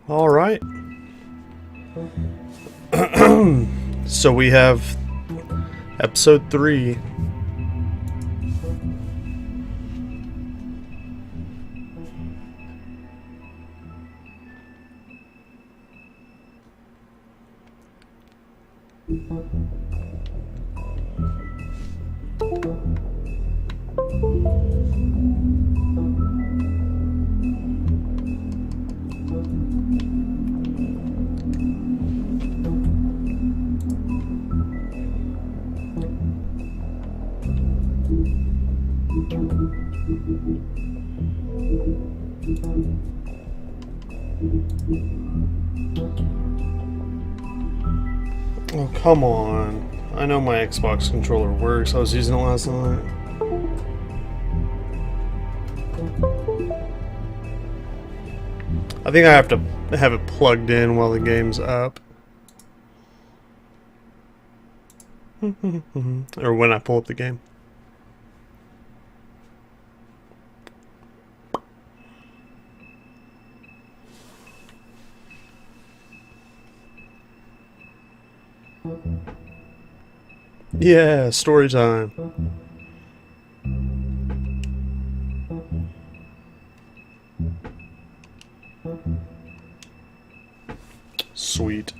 All right. So we have episode 3. Oh, come on. I know my Xbox controller works. I was using it last night. I think I have to have it plugged in while the game's up. Or when I pull up the game. Yeah, story time. Sweet.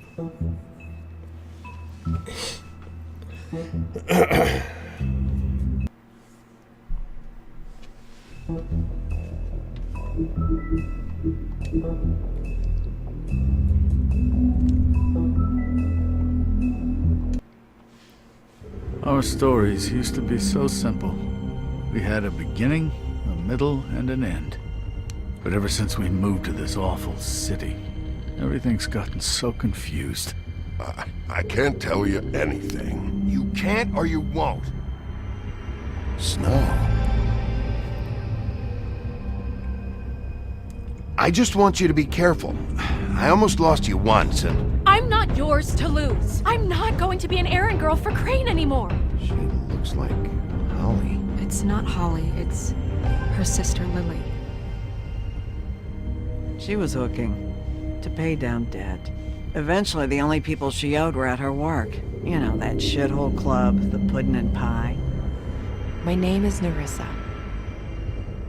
Our stories used to be so simple. We had a beginning, a middle, and an end. But ever since we moved to this awful city, everything's gotten so confused. I can't tell you anything. You can't or you won't. Snow. I just want you to be careful. I almost lost you once, and... I'm not yours to lose. I'm not going to be an errand girl for Crane anymore. She looks like Holly. It's not Holly, it's her sister Lily. She was hooking to pay down debt. Eventually, the only people she owed were at her work. You know, that shithole club, the puddin' and pie. My name is Nerissa.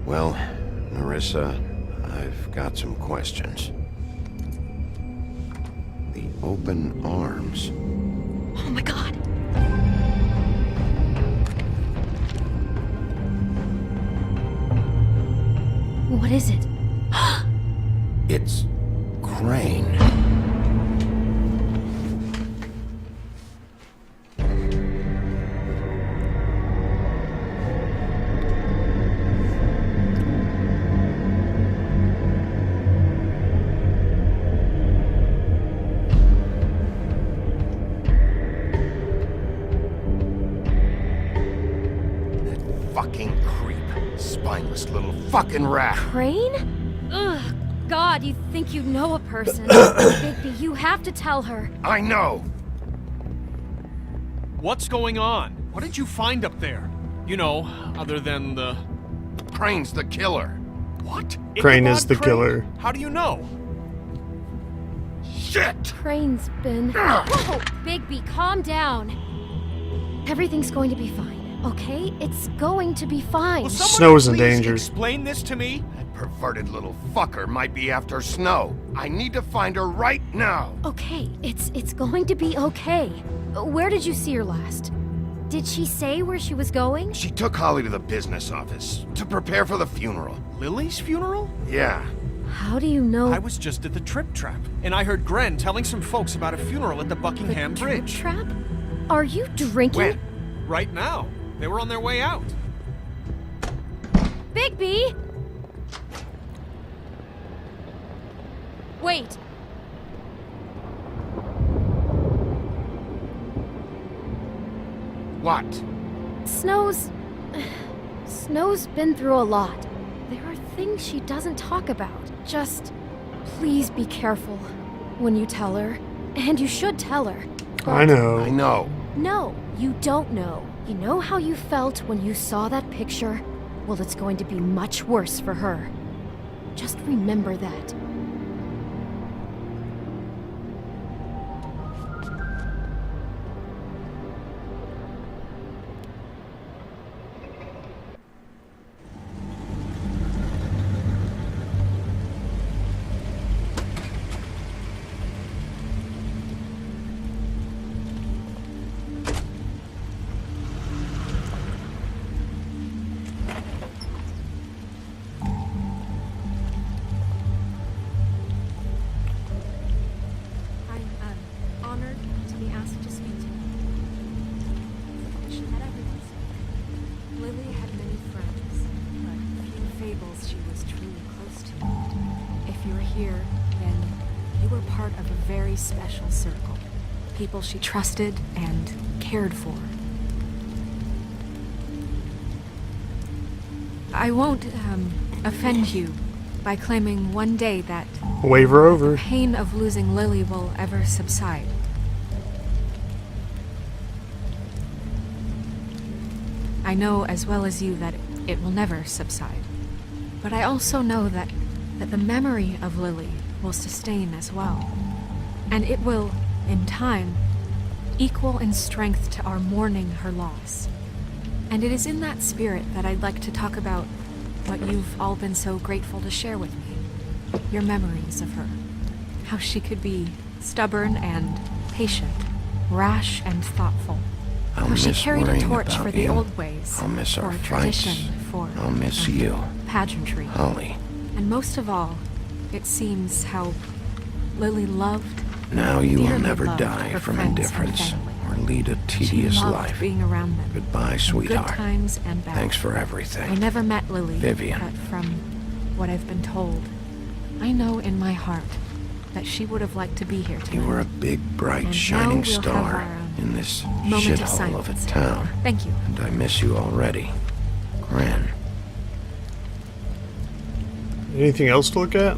Well, Nerissa, I've got some questions. The open arms. Oh my god. What is it? It's Crane. Fucking creep. Spineless little fucking rat. Crane? Ugh. God, you think you know a person. Bigby, you have to tell her. I know. What's going on? What did you find up there? You know, other than the... Crane's the killer. What? Crane is the Crane? killer. How do you know? Shit! Crane's been... Whoa! Bigby, calm down. Everything's going to be fine, okay? It's going to be fine. Will someone Snow's in please danger. explain this to me? That perverted little fucker might be after Snow. I need to find her right now. Okay, it's going to be okay. Where did you see her last? Did she say where she was going? She took Holly to the business office to prepare for the funeral. Lily's funeral? Yeah. How do you know? I was just at the Trip Trap, and I heard Gren telling some folks about a funeral at the Buckingham the Bridge. Trap? Are you drinking? When? Right now. They were on their way out. Bigby! Wait. What? Snow's been through a lot. There are things she doesn't talk about. Just please be careful when you tell her. And you should tell her. I know. I know. No, you don't know. You know how you felt when you saw that picture? Well, it's going to be much worse for her. Just remember that. because she was truly close to you. If you're here, then you were part of a very special circle. People she trusted and cared for. I won't, offend you by claiming one day that Waver over. pain of losing Lily will ever subside. I know as well as you that it will never subside. But I also know that the memory of Lily will sustain as well. And it will, in time, equal in strength to our mourning her loss. And it is in that spirit that I'd like to talk about what you've all been so grateful to share with me. Your memories of her. How she could be stubborn and patient, rash and thoughtful. I'll How she miss carried a worrying torch about for the you. old ways. I'll miss our for fights. tradition, for I'll miss you. pageantry. Holly, And most of all, it seems how Lily loved, now you will dearly never loved die her from friends and indifference family. or lead a She tedious loved life. being around them. Goodbye, in sweetheart. Good times and bad. Thanks for I everything. never met Lily, Vivian. but from what I've been told, I know in my heart that she would have liked to be here tonight. You were a big, bright, And now shining we'll have star our, in this moment of shithole of a silence. town. Thank you. And I miss you already. Gran. Anything else to look at?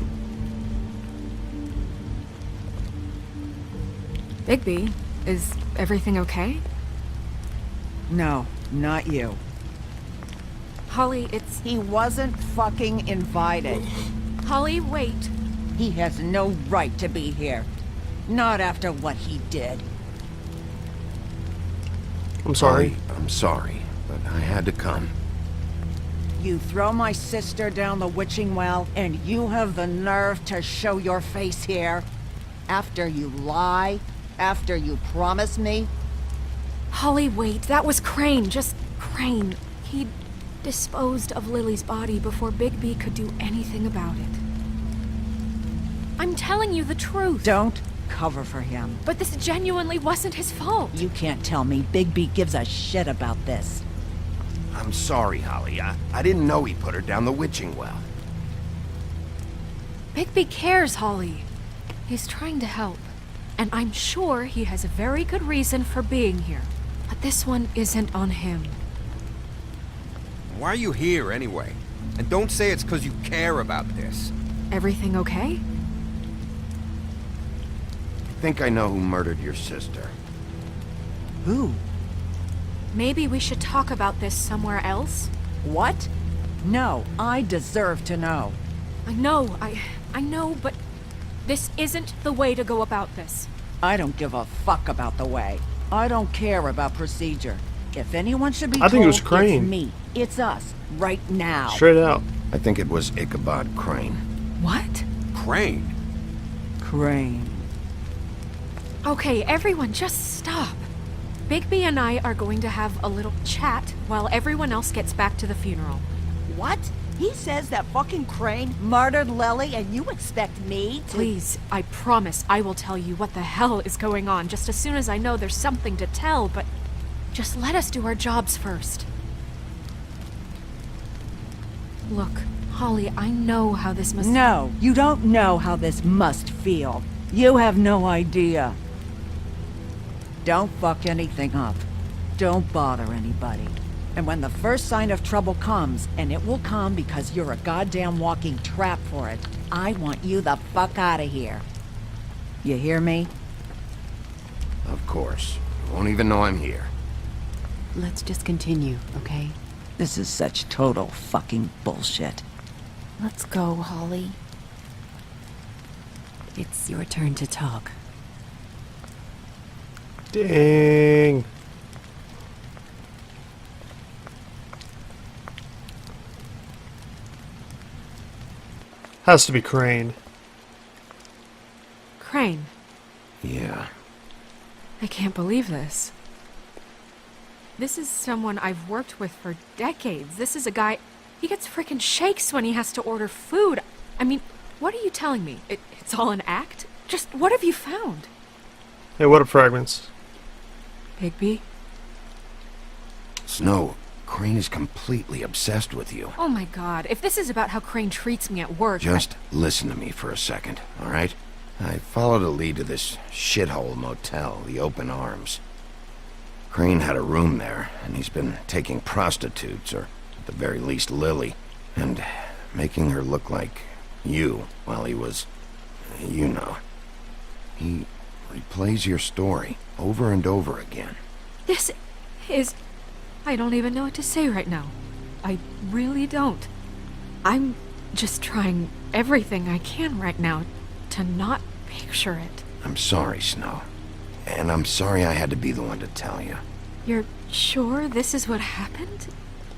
Bigby, is everything okay? No, not you. Holly, it's... He wasn't fucking invited. Holly, wait. He has no right to be here. Not after what he did. I'm sorry. Holly, I'm sorry, but I had to come. You throw my sister down the witching well, and you have the nerve to show your face here? After you lie? After you promise me? Holly, wait. That was Crane. Just Crane. He'd disposed of Lily's body before Bigby could do anything about it. I'm telling you the truth. Don't cover for him. But this genuinely wasn't his fault. You can't tell me Bigby gives a shit about this. I'm sorry, Holly. I didn't know he put her down the witching well. Bigby cares, Holly. He's trying to help. And I'm sure he has a very good reason for being here. But this one isn't on him. Why are you here, anyway? And don't say it's because you care about this. Everything okay? I think I know who murdered your sister. Who? Maybe we should talk about this somewhere else? What? No, I deserve to know. I know, but this isn't the way to go about this. I don't give a fuck about the way. I don't care about procedure. If anyone should be I think it was told, Crane. it's me. It's us. Right now. Straight out. I think it was Ichabod Crane. What? Crane. Crane. Okay, everyone, just stop. Bigby and I are going to have a little chat while everyone else gets back to the funeral. What? He says that fucking Crane murdered Lily and you expect me to— Please, I promise I will tell you what the hell is going on just as soon as I know there's something to tell, but just let us do our jobs first. Look, Holly, I know how this must— No, you don't know how this must feel. You have no idea. Don't fuck anything up. Don't bother anybody. And when the first sign of trouble comes, and it will come because you're a goddamn walking trap for it, I want you the fuck out of here. You hear me? Of course. You won't even know I'm here. Let's just continue, okay? This is such total fucking bullshit. Let's go, Holly. It's your turn to talk. Dang. Has to be Crane. Crane, Yeah. I can't believe this. This is someone I've worked with for decades. This is a guy... He gets frickin' shakes when he has to order food. I mean, what are you telling me? It's all an act? Just what have you found? Hey, what up, fragments? Bigby? Snow, Crane is completely obsessed with you. Oh my god, if this is about how Crane treats me at work... Just listen to me for a second, all right? I followed a lead to this shithole motel, the Open Arms. Crane had a room there, and he's been taking prostitutes, or at the very least Lily, and making her look like you while he was, you know. He replays your story over and over again. This is... I don't even know what to say right now. I really don't. I'm just trying everything I can right now to not picture it. I'm sorry, Snow. And I'm sorry I had to be the one to tell you. You're sure this is what happened?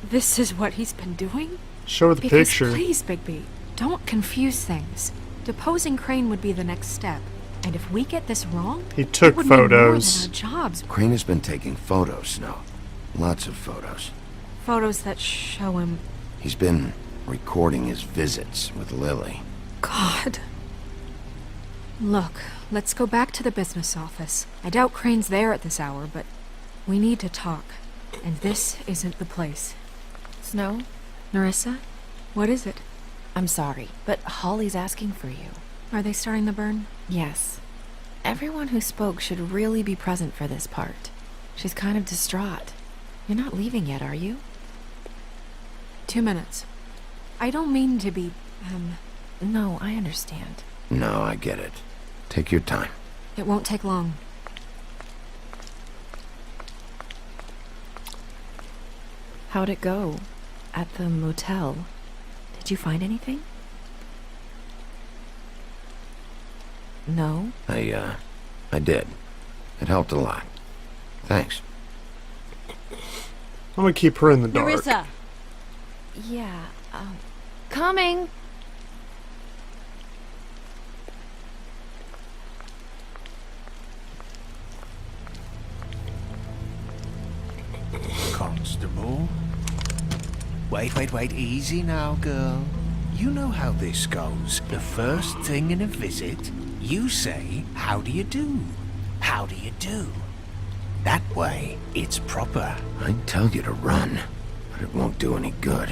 This is what he's been doing? Show the Because picture. please, Bigby, don't confuse things. Deposing Crane would be the next step. And if we get this wrong, He took it would mean more photos. than our jobs. Crane has been taking photos, Snow. Lots of photos. Photos that show him... He's been recording his visits with Lily. God. Look, let's go back to the business office. I doubt Crane's there at this hour, but we need to talk. And this isn't the place. Snow, Narissa? What is it? I'm sorry, but Holly's asking for you. Are they starting the burn? Yes. Everyone who spoke should really be present for this part. She's kind of distraught. You're not leaving yet, are you? 2 minutes. I don't mean to be, No, I understand. No, I get it. Take your time. It won't take long. How'd it go? At the motel? Did you find anything? No? I did. It helped a lot. Thanks. I'm gonna keep her in the dark. Narissa! Yeah, coming! Constable? Wait, easy now, girl. You know how this goes. The first thing in a visit, you say, how do you do? How do you do? That way, it's proper. I'd tell you to run, but it won't do any good.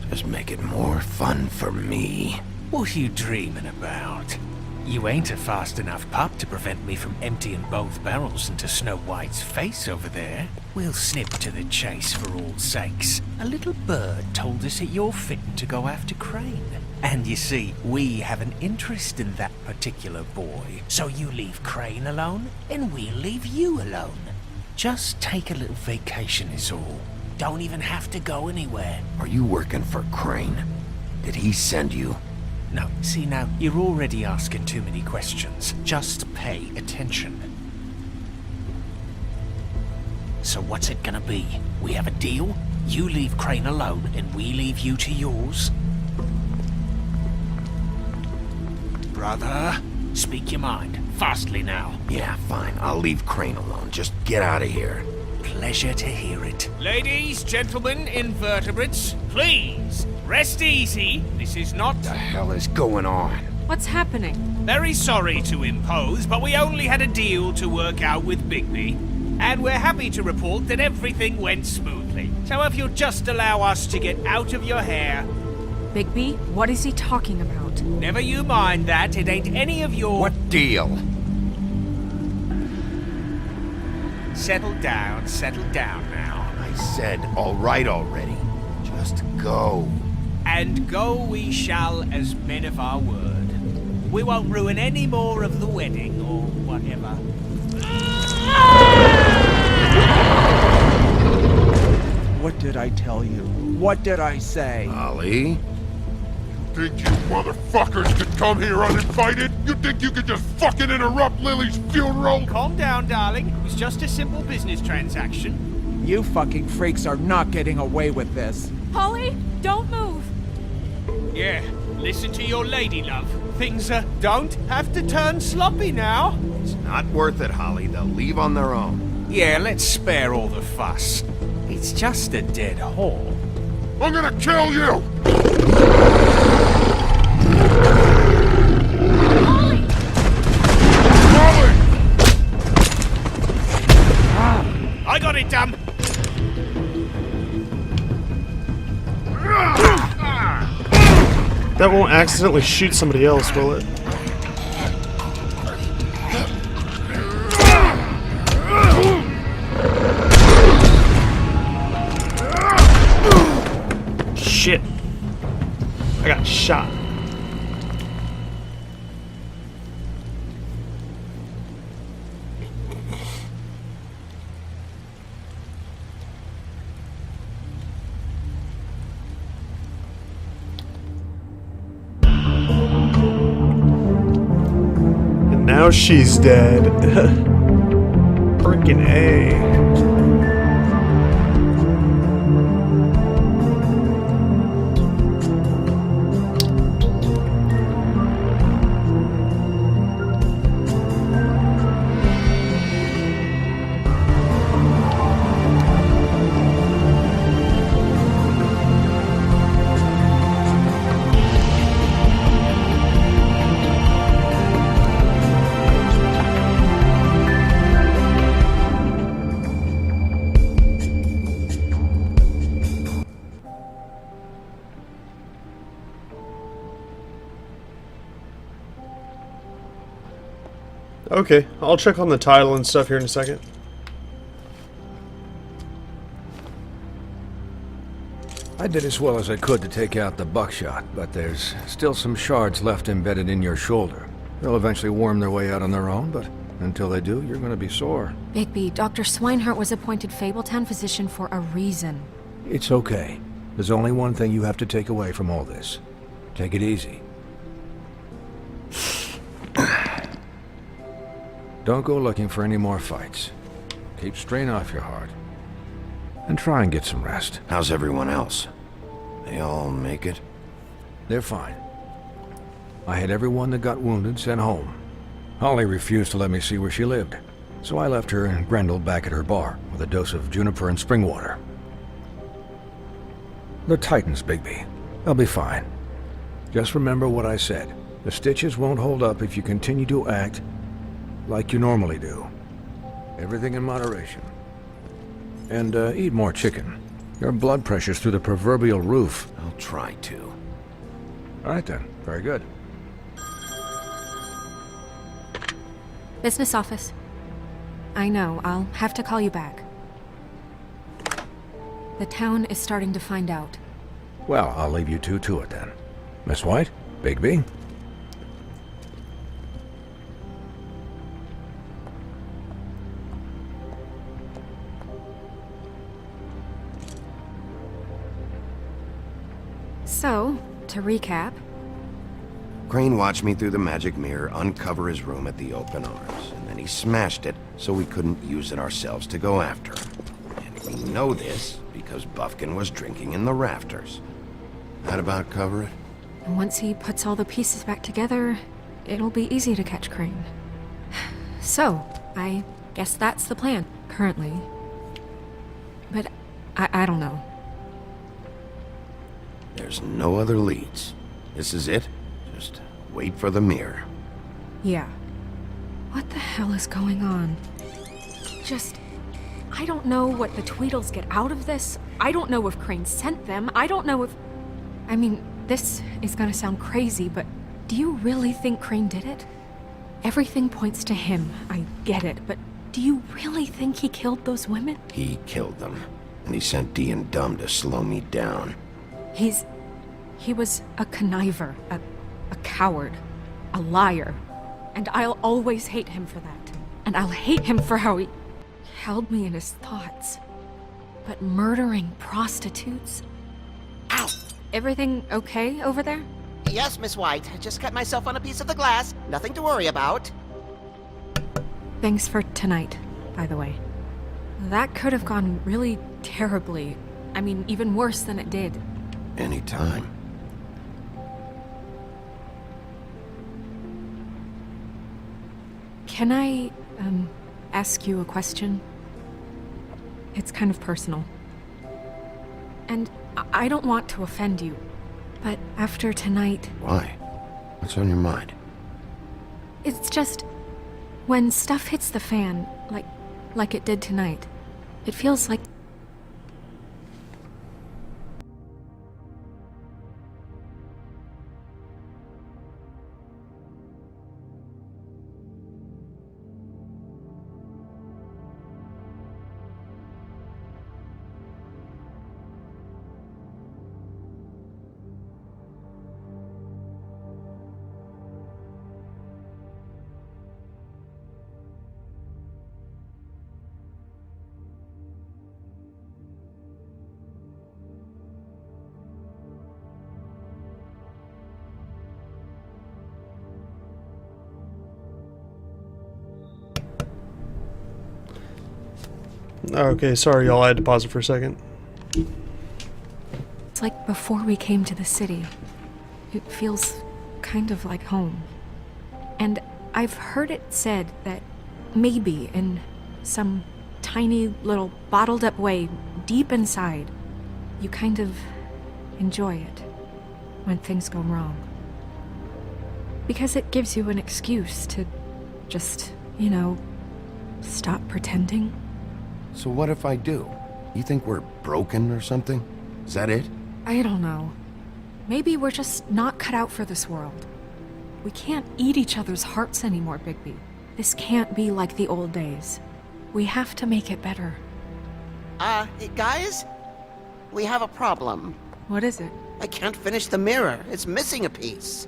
Just make it more fun for me. What are you dreaming about? You ain't a fast enough pup to prevent me from emptying both barrels into Snow White's face over there. We'll snip to the chase for all sakes. A little bird told us that you're fitting to go after Crane. And you see, we have an interest in that particular boy. So you leave Crane alone, and we'll leave you alone. Just take a little vacation is all. Don't even have to go anywhere. Are you working for Crane? Did he send you? No, see now, you're already asking too many questions. Just pay attention. So what's it gonna be? We have a deal? You leave Crane alone, and we leave you to yours? Brother, speak your mind. Fastly now. Yeah, fine. I'll leave Crane alone. Just get out of here. Pleasure to hear it. Ladies, gentlemen, invertebrates, please, rest easy. This is not... What the hell is going on? What's happening? Very sorry to impose, but we only had a deal to work out with Bigby. And we're happy to report that everything went smoothly. So if you'll just allow us to get out of your hair... Bigby, what is he talking about? Never you mind that, it ain't any of your... What deal? Settle down now. I said all right already. Just go. And go we shall as men of our word. We won't ruin any more of the wedding or whatever. What did I tell you? What did I say? Ollie? Think you motherfuckers could come here uninvited? You think you could just fucking interrupt Lily's funeral? Calm down, darling. It was just a simple business transaction. You fucking freaks are not getting away with this. Holly, don't move! Yeah, listen to your lady, love. Things don't have to turn sloppy now. It's not worth it, Holly. They'll leave on their own. Yeah, let's spare all the fuss. It's just a dead whore. I'm gonna kill you! I got it, damn! That won't accidentally shoot somebody else, will it? Shit. I got shot. And now she's dead. Freaking A. Okay, I'll check on the title and stuff here in a second. I did as well as I could to take out the buckshot, but there's still some shards left embedded in your shoulder. They'll eventually worm their way out on their own, but until they do, you're gonna be sore. Bigby, Dr. Swinehart was appointed Fabletown physician for a reason. It's okay. There's only one thing you have to take away from all this. Take it easy. Don't go looking for any more fights. Keep strain off your heart. And try and get some rest. How's everyone else? They all make it? They're fine. I had everyone that got wounded sent home. Holly refused to let me see where she lived, so I left her and Grendel back at her bar with a dose of juniper and spring water. The Titans, Bigby. They'll be fine. Just remember what I said. The stitches won't hold up if you continue to act like you normally do. Everything in moderation. And eat more chicken. Your blood pressure's through the proverbial roof. I'll try to. All right then. Very good. Business office. I know, I'll have to call you back. The town is starting to find out. Well, I'll leave you two to it then. Miss White, Bigby. So, to recap... Crane watched me through the magic mirror uncover his room at the open arms, and then he smashed it so we couldn't use it ourselves to go after him. And we know this because Buffkin was drinking in the rafters. That about cover it? Once he puts all the pieces back together, it'll be easy to catch Crane. So, I guess that's the plan, currently. But I don't know. There's no other leads. This is it. Just wait for the mirror. Yeah. What the hell is going on? I don't know what the Tweedles get out of this. I don't know if Crane sent them. I don't know if... I mean, this is gonna sound crazy, but do you really think Crane did it? Everything points to him. I get it, but do you really think he killed those women? He killed them. And he sent Dee and Dumb to slow me down. He was a conniver, a coward, a liar. And I'll always hate him for that. And I'll hate him for how he held me in his thoughts. But murdering prostitutes? Ow! Everything okay over there? Yes, Miss White. I just cut myself on a piece of the glass. Nothing to worry about. Thanks for tonight, by the way. That could have gone really terribly. I mean, even worse than it did. Anytime. Can I, ask you a question? It's kind of personal. And I don't want to offend you, but after tonight... Why? What's on your mind? It's just... when stuff hits the fan, like it did tonight, it feels like... Okay, sorry y'all, I had to pause it for a second. It's like before we came to the city. It feels kind of like home. And I've heard it said that maybe in some tiny little bottled up way deep inside, you kind of enjoy it when things go wrong. Because it gives you an excuse to just, you know, stop pretending. So what if I do? You think we're broken or something? Is that it? I don't know. Maybe we're just not cut out for this world. We can't eat each other's hearts anymore, Bigby. This can't be like the old days. We have to make it better. Guys? We have a problem. What is it? I can't finish the mirror. It's missing a piece.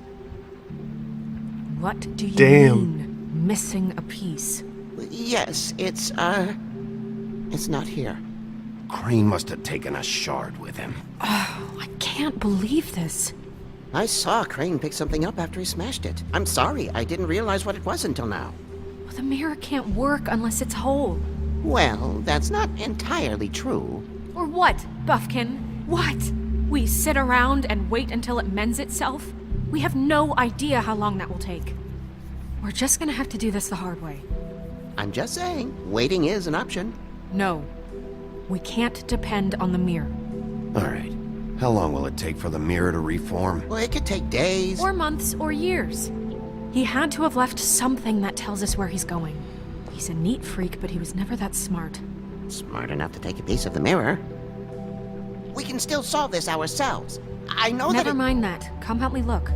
What do you Damn. mean, missing a piece? Yes, it's not here. Crane must have taken a shard with him. Oh, I can't believe this. I saw Crane pick something up after he smashed it. I'm sorry, I didn't realize what it was until now. Well, the mirror can't work unless it's whole. Well, that's not entirely true. Or what, Buffkin? What? We sit around and wait until it mends itself? We have no idea how long that will take. We're just gonna have to do this the hard way. I'm just saying, waiting is an option. No. We can't depend on the mirror. All right. How long will it take for the mirror to reform? Well, it could take days. Or months, or years. He had to have left something that tells us where he's going. He's a neat freak, but he was never that smart. Smart enough to take a piece of the mirror. We can still solve this ourselves. I know Never mind that. Come help me look.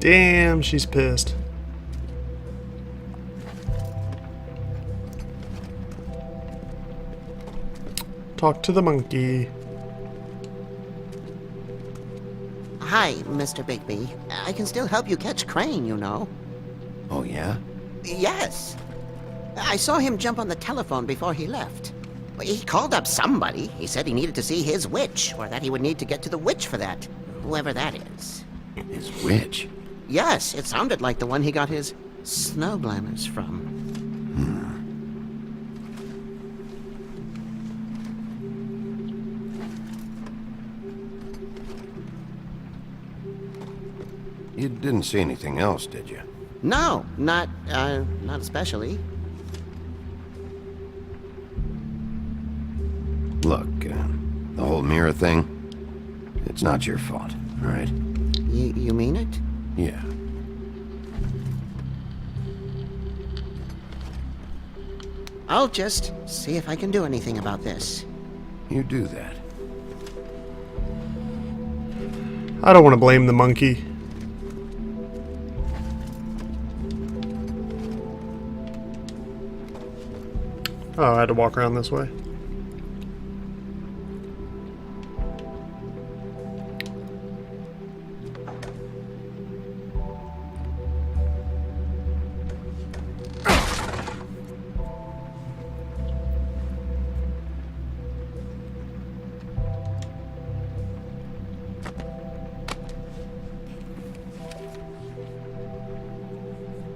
Damn, she's pissed. Talk to the monkey. Hi, Mr. Bigby. I can still help you catch Crane, you know. Oh, yeah? Yes. I saw him jump on the telephone before he left. He called up somebody. He said he needed to see his witch, or that he would need to get to the witch for that. Whoever that is. His witch? Yes, it sounded like the one he got his snow glamours from. You didn't see anything else, did you? No, not especially. Look, the whole mirror thing, it's not your fault, all right? You mean it? Yeah. I'll just see if I can do anything about this. You do that. I don't want to blame the monkey. Oh, I had to walk around this way.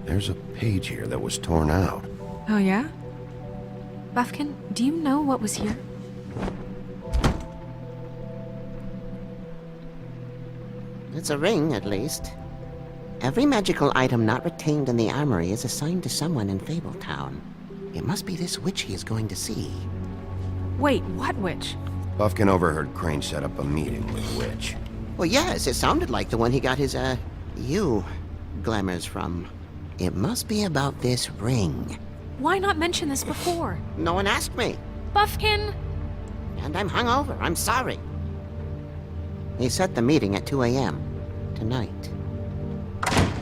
There's a page here that was torn out. Oh, yeah? Buffkin, do you know what was here? It's a ring, at least. Every magical item not retained in the armory is assigned to someone in Fabletown. It must be this witch he is going to see. Wait, what witch? Buffkin overheard Crane set up a meeting with the witch. Well, yes, it sounded like the one he got his, glamours from. It must be about this ring. Why not mention this before? No one asked me. Buffkin! And I'm hungover. I'm sorry. He set the meeting at 2 a.m. tonight.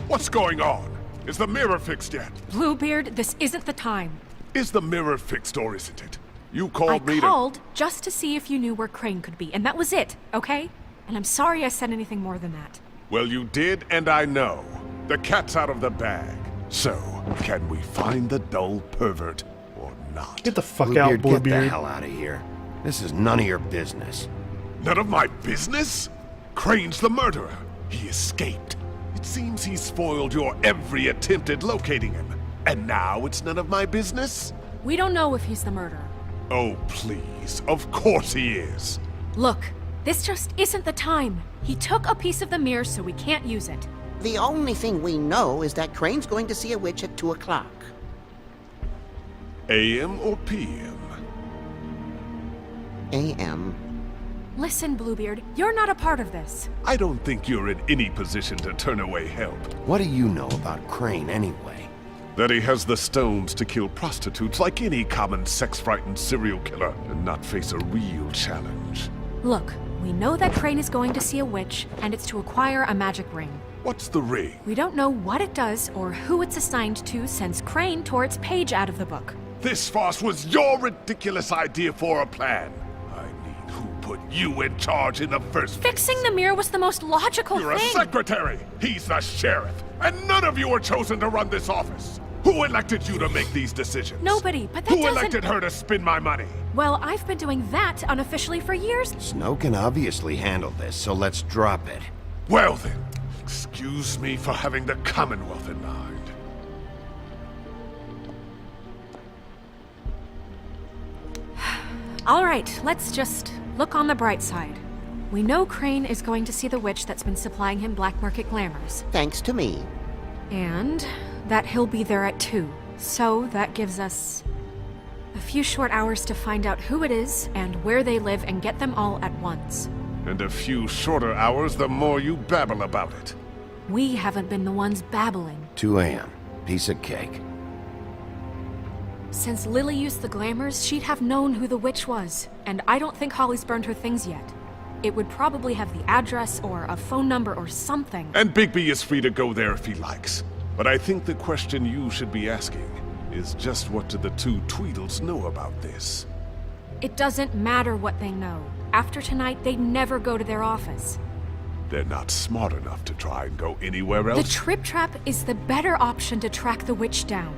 What's going on? Is the mirror fixed yet? Bluebeard, this isn't the time. Is the mirror fixed or isn't it? You called me I called just to see if you knew where Crane could be, and that was it, okay? And I'm sorry I said anything more than that. Well, you did, and I know. The cat's out of the bag. So, can we find the dull pervert or not? Get the fuck out, Get the Bluebeard. hell out of here. This is none of your business. None of my business? Crane's the murderer. He escaped. It seems he spoiled your every attempt at locating him. And now it's none of my business? We don't know if he's the murderer. Oh, please. Of course he is. Look, this just isn't the time. He took a piece of the mirror, so we can't use it. The only thing we know is that Crane's going to see a witch at 2 o'clock. AM or PM? AM. Listen, Bluebeard, you're not a part of this. I don't think you're in any position to turn away help. What do you know about Crane anyway? That he has the stones to kill prostitutes like any common sex-frightened serial killer and not face a real challenge. Look, we know that Crane is going to see a witch, and it's to acquire a magic ring. What's the ring? We don't know what it does or who it's assigned to since Crane tore its page out of the book. This farce was your ridiculous idea for a plan. I mean, who put you in charge in the first place? Fixing the mirror was the most logical You're thing. a secretary! He's the sheriff! And none of you were chosen to run this office! Who elected you to make these decisions? Nobody, but that Who doesn't... elected her to spend my money? Well, I've been doing that unofficially for years. Snow can obviously handle this, so let's drop it. Well then, excuse me for having the Commonwealth in mind. All right, let's just look on the bright side. We know Crane is going to see the witch that's been supplying him black market glamours. Thanks to me. And that he'll be there at 2. So that gives us a few short hours to find out who it is and where they live and get them all at once. And a few shorter hours the more you babble about it. We haven't been the ones babbling. 2 a.m. Piece of cake. Since Lily used the glamours, she'd have known who the witch was. And I don't think Holly's burned her things yet. It would probably have the address or a phone number or something. And Bigby is free to go there if he likes. But I think the question you should be asking is just what do the 2 Tweedles know about this? It doesn't matter what they know. After tonight, they'd never go to their office. They're not smart enough to try and go anywhere else. The Trip Trap is the better option to track the witch down.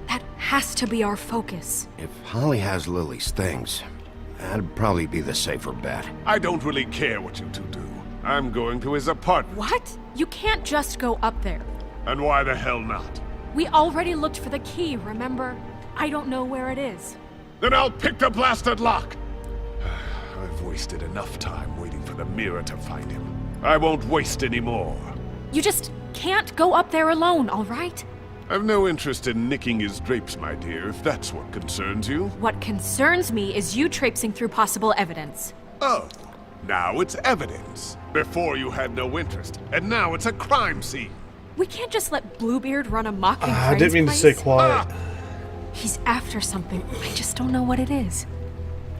That has to be our focus. If Holly has Lily's things, that'd probably be the safer bet. I don't really care what you 2 do. I'm going to his apartment. What? You can't just go up there. And why the hell not? We already looked for the key, remember? I don't know where it is. Then I'll pick the blasted lock! I've wasted enough time waiting for the mirror to find him. I won't waste any more. You just can't go up there alone, all right? I've no interest in nicking his drapes, my dear, if that's what concerns you. What concerns me is you traipsing through possible evidence. Oh, now it's evidence. Before you had no interest, and now it's a crime scene. We can't just let Bluebeard run amok in I didn't mean to stay quiet. He's after something. I just don't know what it is.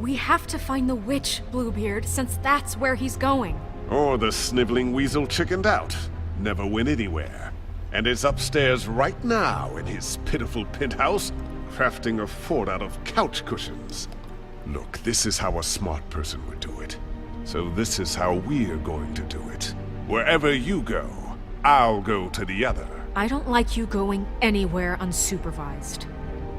We have to find the witch, Bluebeard, since that's where he's going. Or the sniveling weasel chickened out. Never went anywhere. And is upstairs right now in his pitiful penthouse, crafting a fort out of couch cushions. Look, this is how a smart person would do it. So this is how we're going to do it. Wherever you go, I'll go to the other. I don't like you going anywhere unsupervised.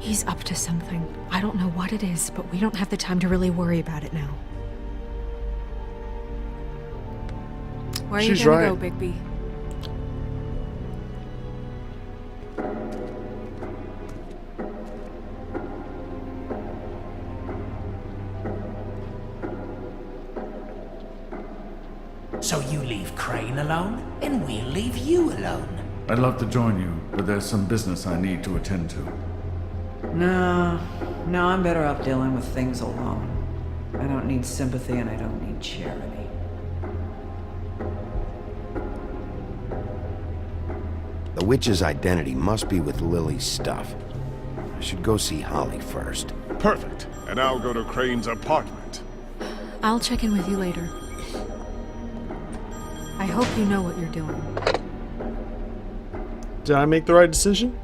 He's up to something. I don't know what it is, but we don't have the time to really worry about it now. Where are She's you gonna right. go, Bigby? So you leave Crane alone, and we'll leave you alone. I'd love to join you, but there's some business I need to attend to. No, I'm better off dealing with things alone. I don't need sympathy and I don't need charity. The witch's identity must be with Lily's stuff. I should go see Holly first. Perfect. And I'll go to Crane's apartment. I'll check in with you later. I hope you know what you're doing. Did I make the right decision?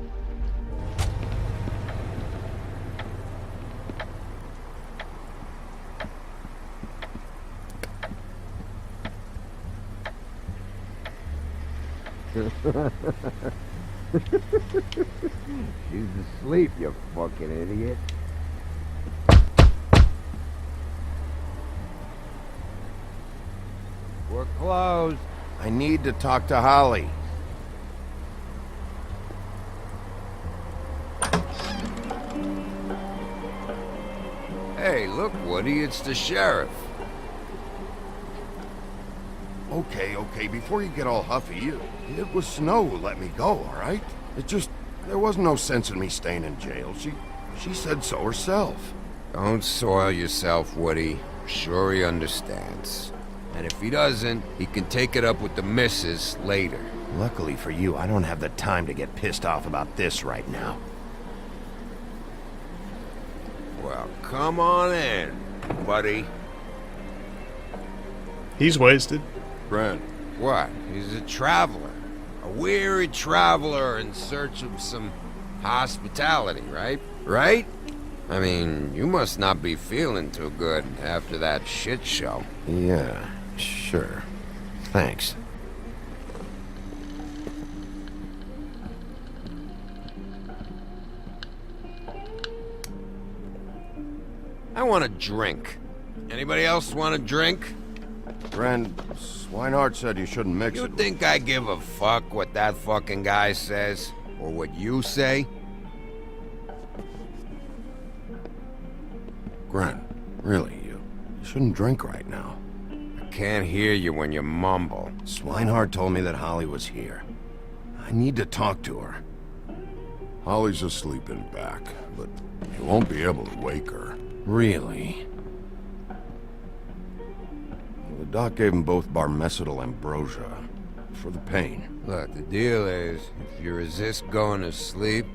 She's asleep, you fucking idiot. We're closed. I need to talk to Holly. look, Woody, it's the sheriff. Okay, before you get all huffy, it was Snow who let me go, all right? There was no sense in me staying in jail. She said so herself. Don't soil yourself, Woody. I'm sure he understands. And if he doesn't, he can take it up with the missus later. Luckily for you, I don't have the time to get pissed off about this right now. Well, come on in, buddy. He's wasted. Brent. What? He's a traveler. A weary traveler in search of some hospitality, right? Right? I mean, you must not be feeling too good after that shit show. Yeah, sure. Thanks. I want a drink. Anybody else want a drink? Brent, Swinehart said you shouldn't mix You it. think I give a fuck what that fucking guy says? Or what you say? Brent, really, you shouldn't drink right now. I can't hear you when you mumble. Swinehart told me that Holly was here. I need to talk to her. Holly's asleep in back, but you won't be able to wake her. Really? The doc gave them both Barmecidal ambrosia for the pain. Look, the deal is, if you resist going to sleep,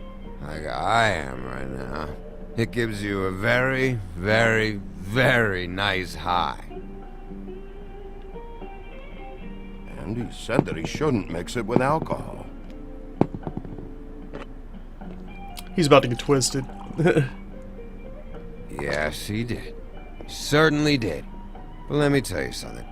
like I am right now, it gives you a very, very, very nice high. And he said that he shouldn't mix it with alcohol. He's about to get twisted. Yes, he did. He certainly did. But let me tell you something.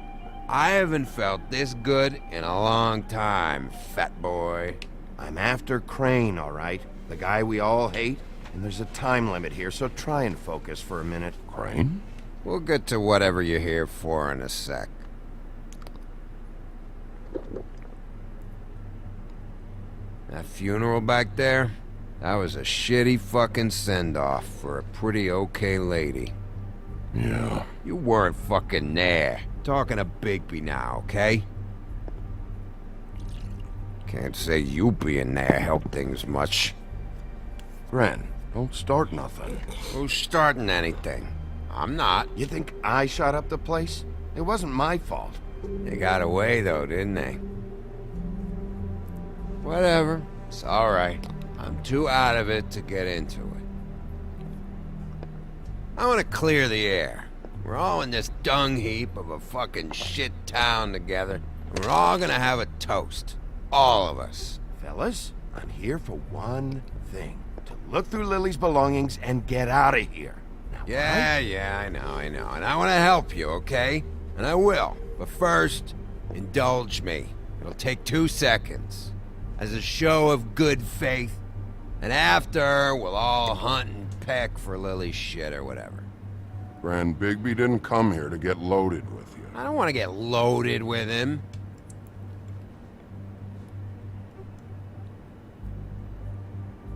I haven't felt this good in a long time, fat boy. I'm after Crane, all right? The guy we all hate. And there's a time limit here, so try and focus for a minute. Crane? We'll get to whatever you're here for in a sec. That funeral back there? That was a shitty fucking send-off for a pretty okay lady. Yeah. You weren't fucking there. Talking to Bigby now, okay? Can't say you being there helped things much. Gren, don't start nothing. Who's starting anything? I'm not. You think I shot up the place? It wasn't my fault. They got away though, didn't they? Whatever. It's alright. I'm too out of it to get into it. I want to clear the air. We're all in this dung heap of a fucking shit town together. We're all gonna have a toast. All of us. Fellas, I'm here for one thing. To look through Lily's belongings and get out of here. Now, Yeah, I know. And I want to help you, okay? And I will. But first, indulge me. It'll take 2 seconds. As a show of good faith. And after, we'll all hunt and peck for Lily's shit or whatever. Grand Bigby didn't come here to get loaded with you. I don't want to get loaded with him.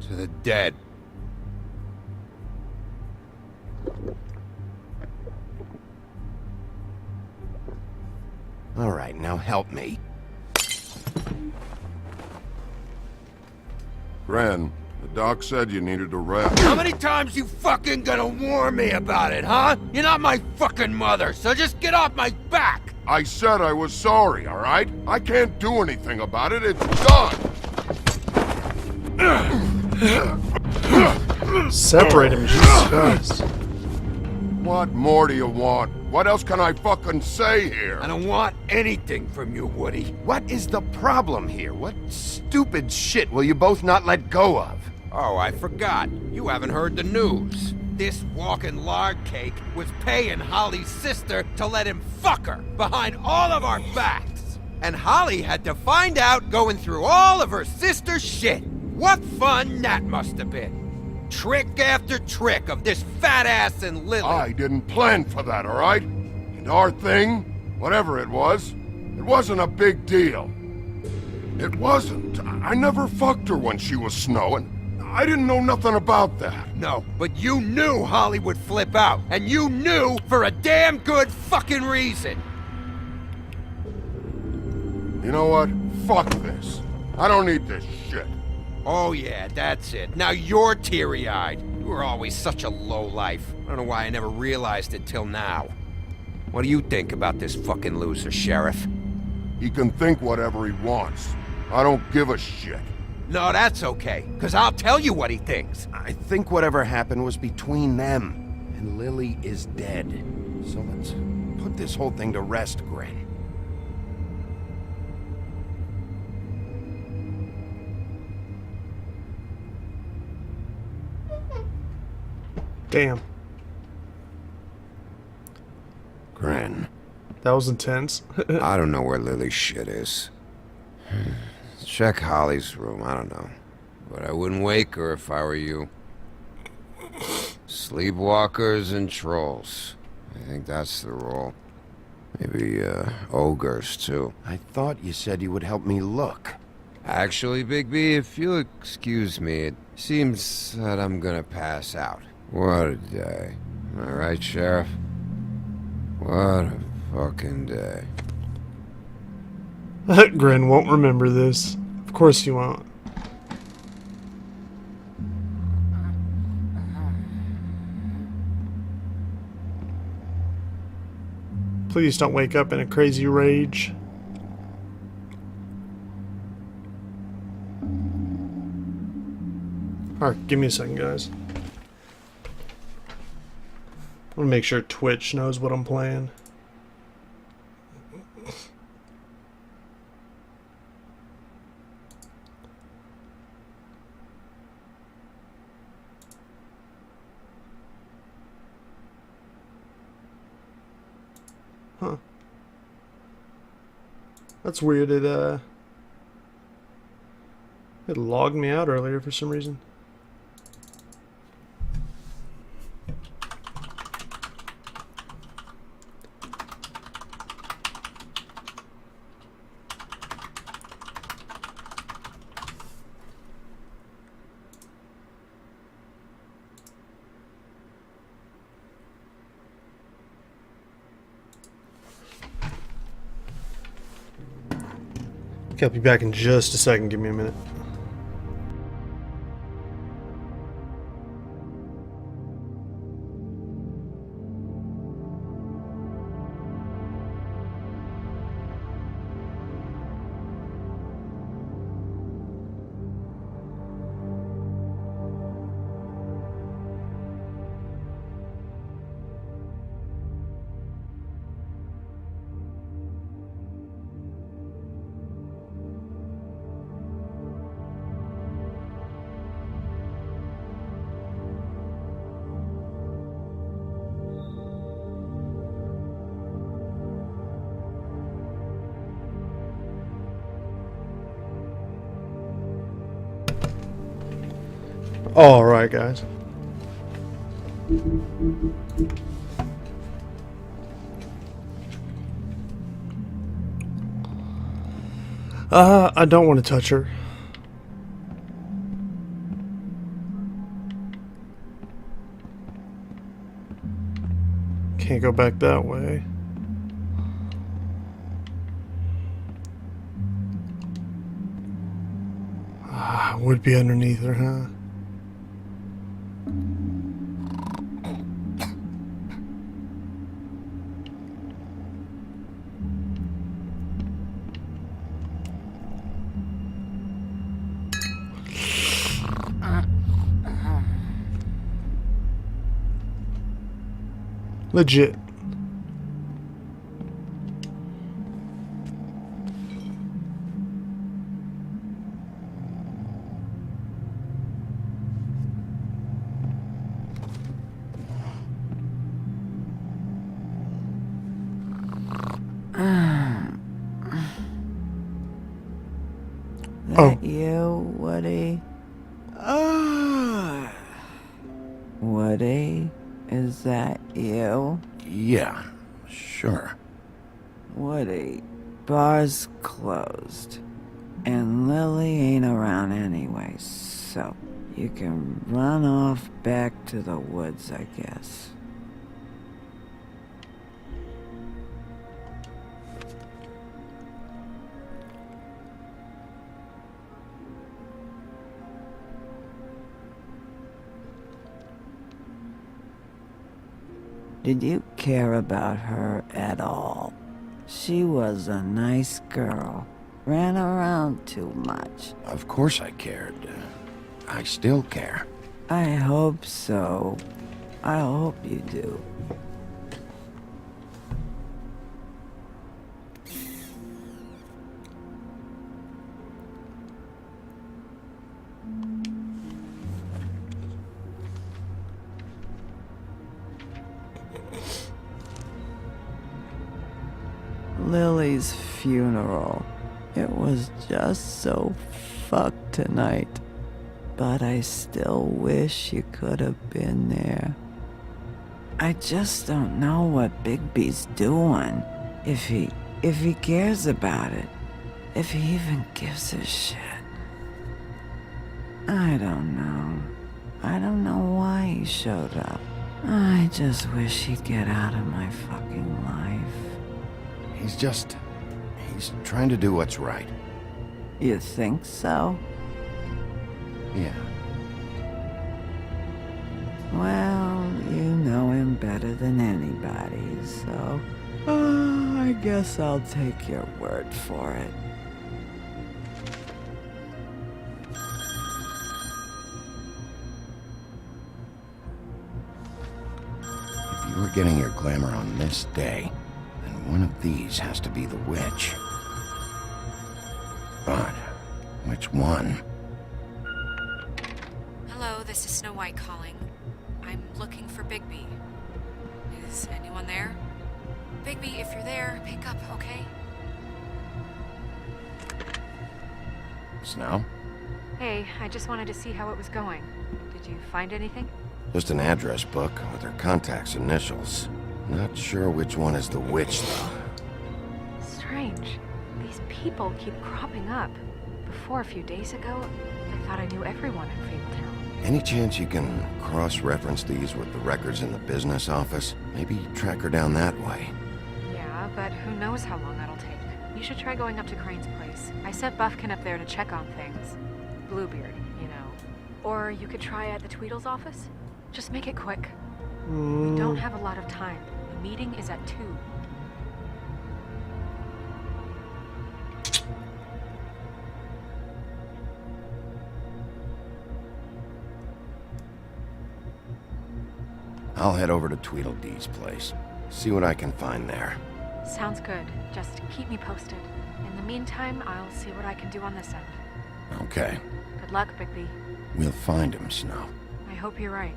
To the dead. All right, now help me. Gren, the doc said you needed a rest. How many times you fucking gonna warn me about it, huh? You're not my fucking mother, so just get off my back! I said I was sorry, all right? I can't do anything about it. It's done. Separate him, Jesus Christ. What more do you want? What else can I fucking say here? I don't want anything from you, Woody. What is the problem here? What stupid shit will you both not let go of? Oh, I forgot. You haven't heard the news. This walking lard cake was paying Holly's sister to let him fuck her behind all of our backs. And Holly had to find out going through all of her sister's shit. What fun that must have been. Trick after trick of this fat ass and Lily. I didn't plan for that, all right? And our thing, whatever it wasn't a big deal. It wasn't. I never fucked her when she was snowing. I didn't know nothing about that. No, but you knew Holly would flip out. And you knew for a damn good fucking reason. You know what? Fuck this. I don't need this shit. Oh yeah, that's it. Now you're teary-eyed. You were always such a lowlife. I don't know why I never realized it till now. What do you think about this fucking loser, Sheriff? He can think whatever he wants. I don't give a shit. No, that's okay, because I'll tell you what he thinks. I think whatever happened was between them, and Lily is dead. So let's put this whole thing to rest, Grin. Damn. Grin. That was intense. I don't know where Lily's shit is. Check Holly's room, I don't know. But I wouldn't wake her if I were you. Sleepwalkers and trolls. I think that's the rule. Maybe, ogres, too. I thought you said you would help me look. Actually, Bigby, if you'll excuse me, it seems that I'm gonna pass out. What a day. Am I right, Sheriff? What a fucking day. Grin won't remember this. Of course you won't. Please don't wake up in a crazy rage. Alright, give me a second, guys. I want to make sure Twitch knows what I'm playing. Huh. That's weird. It logged me out earlier for some reason. I'll be back in just a second. Give me a minute. All right, guys. I don't want to touch her. Can't go back that way. Would be underneath her, huh? Legit. That you, Woody? Woody? Is that you? Yeah, sure. Woody, bar's closed. And Lily ain't around anyway, so You can run off back to the woods, I guess. Did you care about her at all? She was a nice girl. Ran around too much. Of course I cared. I still care. I hope so. I hope you do. Lily's funeral. It was just so fucked tonight. But I still wish you could have been there. I just don't know what Bigby's doing. If he cares about it. If he even gives a shit. I don't know. I don't know why he showed up. I just wish he'd get out of my fucking life. He's trying to do what's right. You think so? Yeah. Well, you know him better than anybody, so... I guess I'll take your word for it. If you were getting your glamour on this day, then one of these has to be the witch. But which one? Hello, this is Snow White calling. I'm looking for Bigby. Is anyone there? Bigby, if you're there, pick up, okay? Snow? Hey, I just wanted to see how it was going. Did you find anything? Just an address book with her contact's initials. Not sure which one is the witch, though. Strange. These people keep cropping up. Before, a few days ago, I thought I knew everyone in Fabletown. Any chance you can cross-reference these with the records in the business office? Maybe track her down that way. Yeah, but who knows how long that'll take. You should try going up to Crane's place. I sent Buffkin up there to check on things. Bluebeard, you know. Or you could try at the Tweedle's office. Just make it quick. We don't have a lot of time. The meeting is at 2. I'll head over to Tweedledee's place. See what I can find there. Sounds good. Just keep me posted. In the meantime, I'll see what I can do on this end. Okay. Good luck, Bigby. We'll find him, Snow. I hope you're right.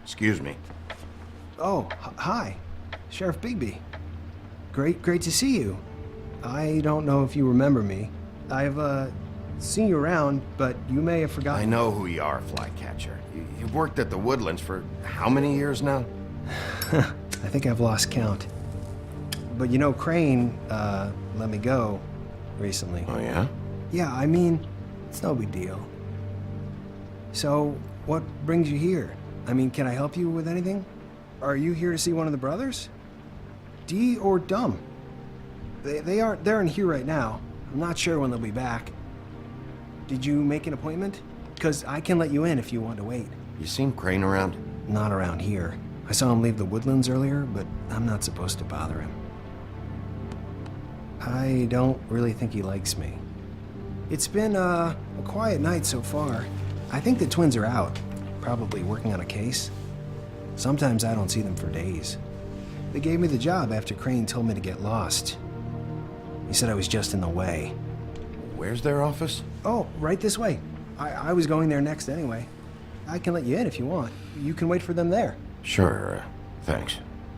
Excuse me. Oh, hi. Sheriff Bigby. Great to see you. I don't know if you remember me. I've, seen you around, but you may have forgotten. I know who you are, Flycatcher. You've worked at the Woodlands for how many years now? I think I've lost count. But you know, Crane, let me go recently. Oh, yeah? Yeah, I mean, it's no big deal. So, what brings you here? I mean, can I help you with anything? Are you here to see one of the brothers? Dee or Dumb? They're in here right now. I'm not sure when they'll be back. Did you make an appointment? Because I can let you in if you want to wait. You seen Crane around? Not around here. I saw him leave the Woodlands earlier, but I'm not supposed to bother him. I don't really think he likes me. It's been, a quiet night so far. I think the twins are out, probably working on a case. Sometimes I don't see them for days. They gave me the job after Crane told me to get lost. He said I was just in the way. Where's their office? Oh, right this way. I was going there next anyway. I can let you in if you want. You can wait for them there. Sure, thanks.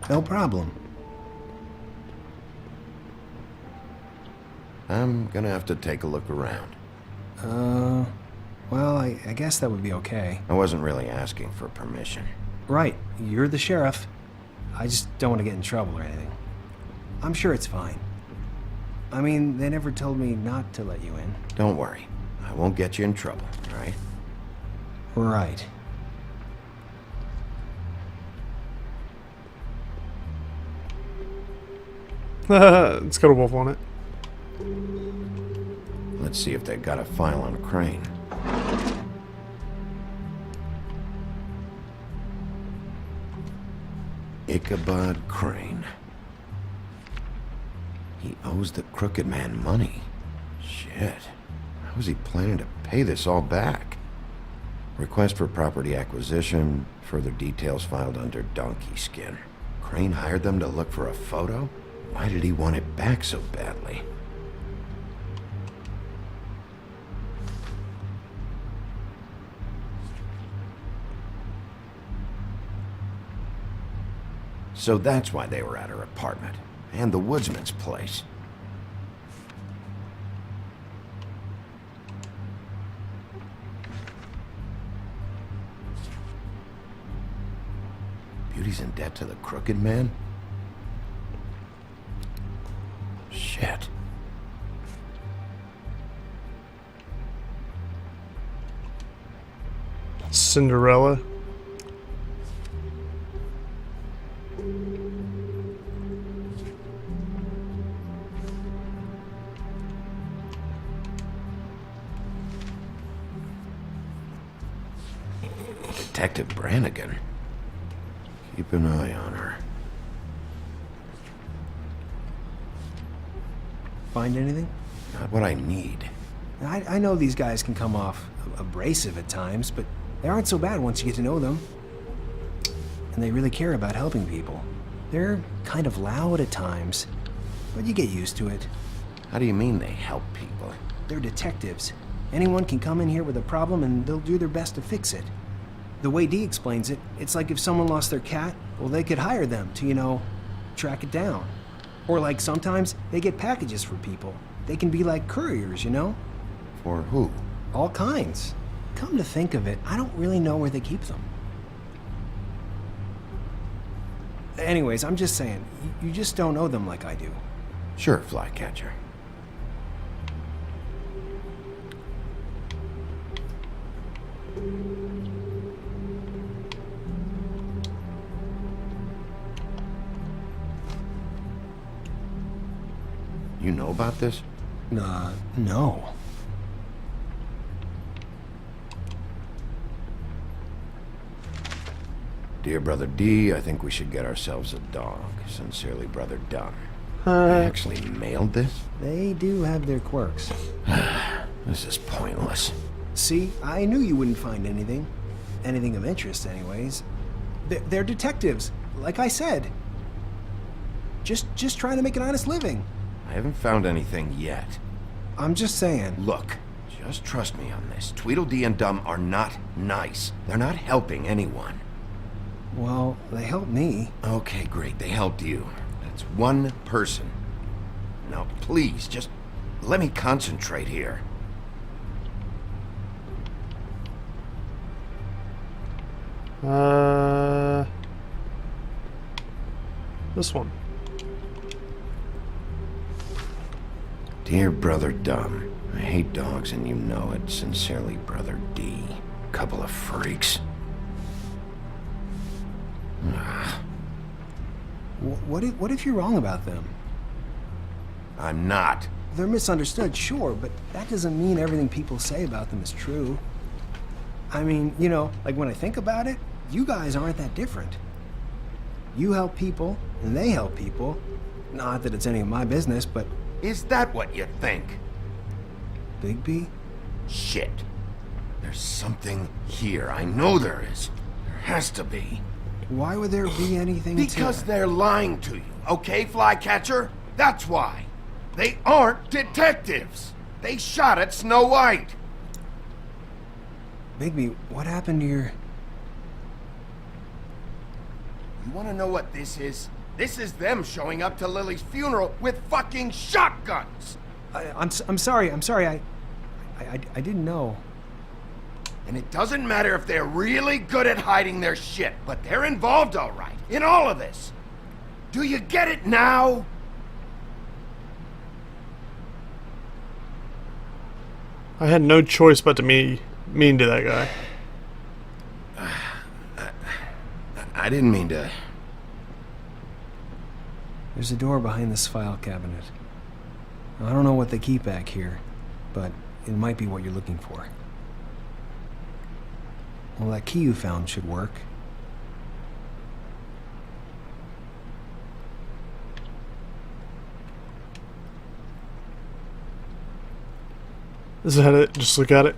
No problem. I'm gonna have to take a look around. Well, I guess that would be okay. I wasn't really asking for permission. Right, you're the sheriff. I just don't want to get in trouble or anything. I'm sure it's fine. I mean, they never told me not to let you in. Don't worry. I won't get you in trouble, all right? Right. It's got a wolf on it. Let's see if they got a file on Crane. Ichabod Crane. He owes the crooked man money. Shit. How was he planning to pay this all back? Request for property acquisition. Further details filed under donkey skin. Crane hired them to look for a photo? Why did he want it back so badly? So that's why they were at her apartment. And the woodsman's place. Beauty's in debt to the crooked man? Shit. Cinderella. Detective Brannigan. Keep an eye on her. Find anything? Not what I need. I know these guys can come off abrasive at times, but they aren't so bad once you get to know them. And they really care about helping people. They're kind of loud at times, but you get used to it. How do you mean they help people? They're detectives. Anyone can come in here with a problem and they'll do their best to fix it. The way Dee explains it, it's like if someone lost their cat, well, they could hire them to, you know, track it down. Or like sometimes they get packages for people. They can be like couriers, you know? For who? All kinds. Come to think of it, I don't really know where they keep them. Anyways, I'm just saying, you just don't know them like I do. Sure, Flycatcher. You know about this? No. Dear Brother D, I think we should get ourselves a dog. Sincerely, Brother Dunn. They actually mailed this? They do have their quirks. This is pointless. See, I knew you wouldn't find anything. Anything of interest, anyways. They're detectives, like I said. Just trying to make an honest living. I haven't found anything yet. I'm just saying. Look, just trust me on this. Tweedledee and Dum are not nice. They're not helping anyone. Well, they helped me. Okay, great. They helped you. That's one person. Now, please, just let me concentrate here. This one. Dear Brother Dum, I hate dogs and you know it. Sincerely, Brother D. Couple of freaks. What if you're wrong about them? I'm not. They're misunderstood, sure, but that doesn't mean everything people say about them is true. I mean, you know, like when I think about it, you guys aren't that different. You help people, and they help people. Not that it's any of my business, but... Is that what you think? Bigby? Shit. There's something here. I know there is. There has to be. Why would there be anything Because they're lying to you, okay, Flycatcher? That's why. They aren't detectives. They shot at Snow White. Bigby, what happened to your... You want to know what this is? This is them showing up to Lily's funeral with fucking shotguns! I'm sorry, I didn't know. And it doesn't matter if they're really good at hiding their shit, but they're involved all right, in all of this. Do you get it now? I had no choice but to be mean to that guy. I didn't mean to... There's a door behind this file cabinet. I don't know what they keep back here, but it might be what you're looking for. Well, that key you found should work. Is that it? Just look at it.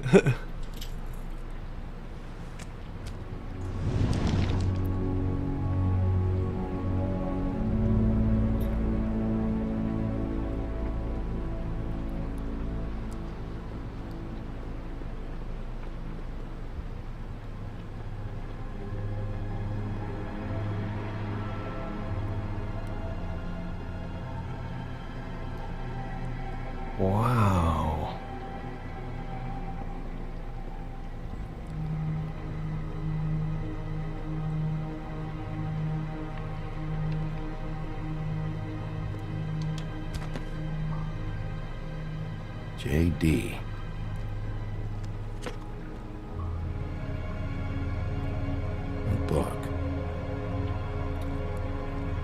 Wow. J.D. A book.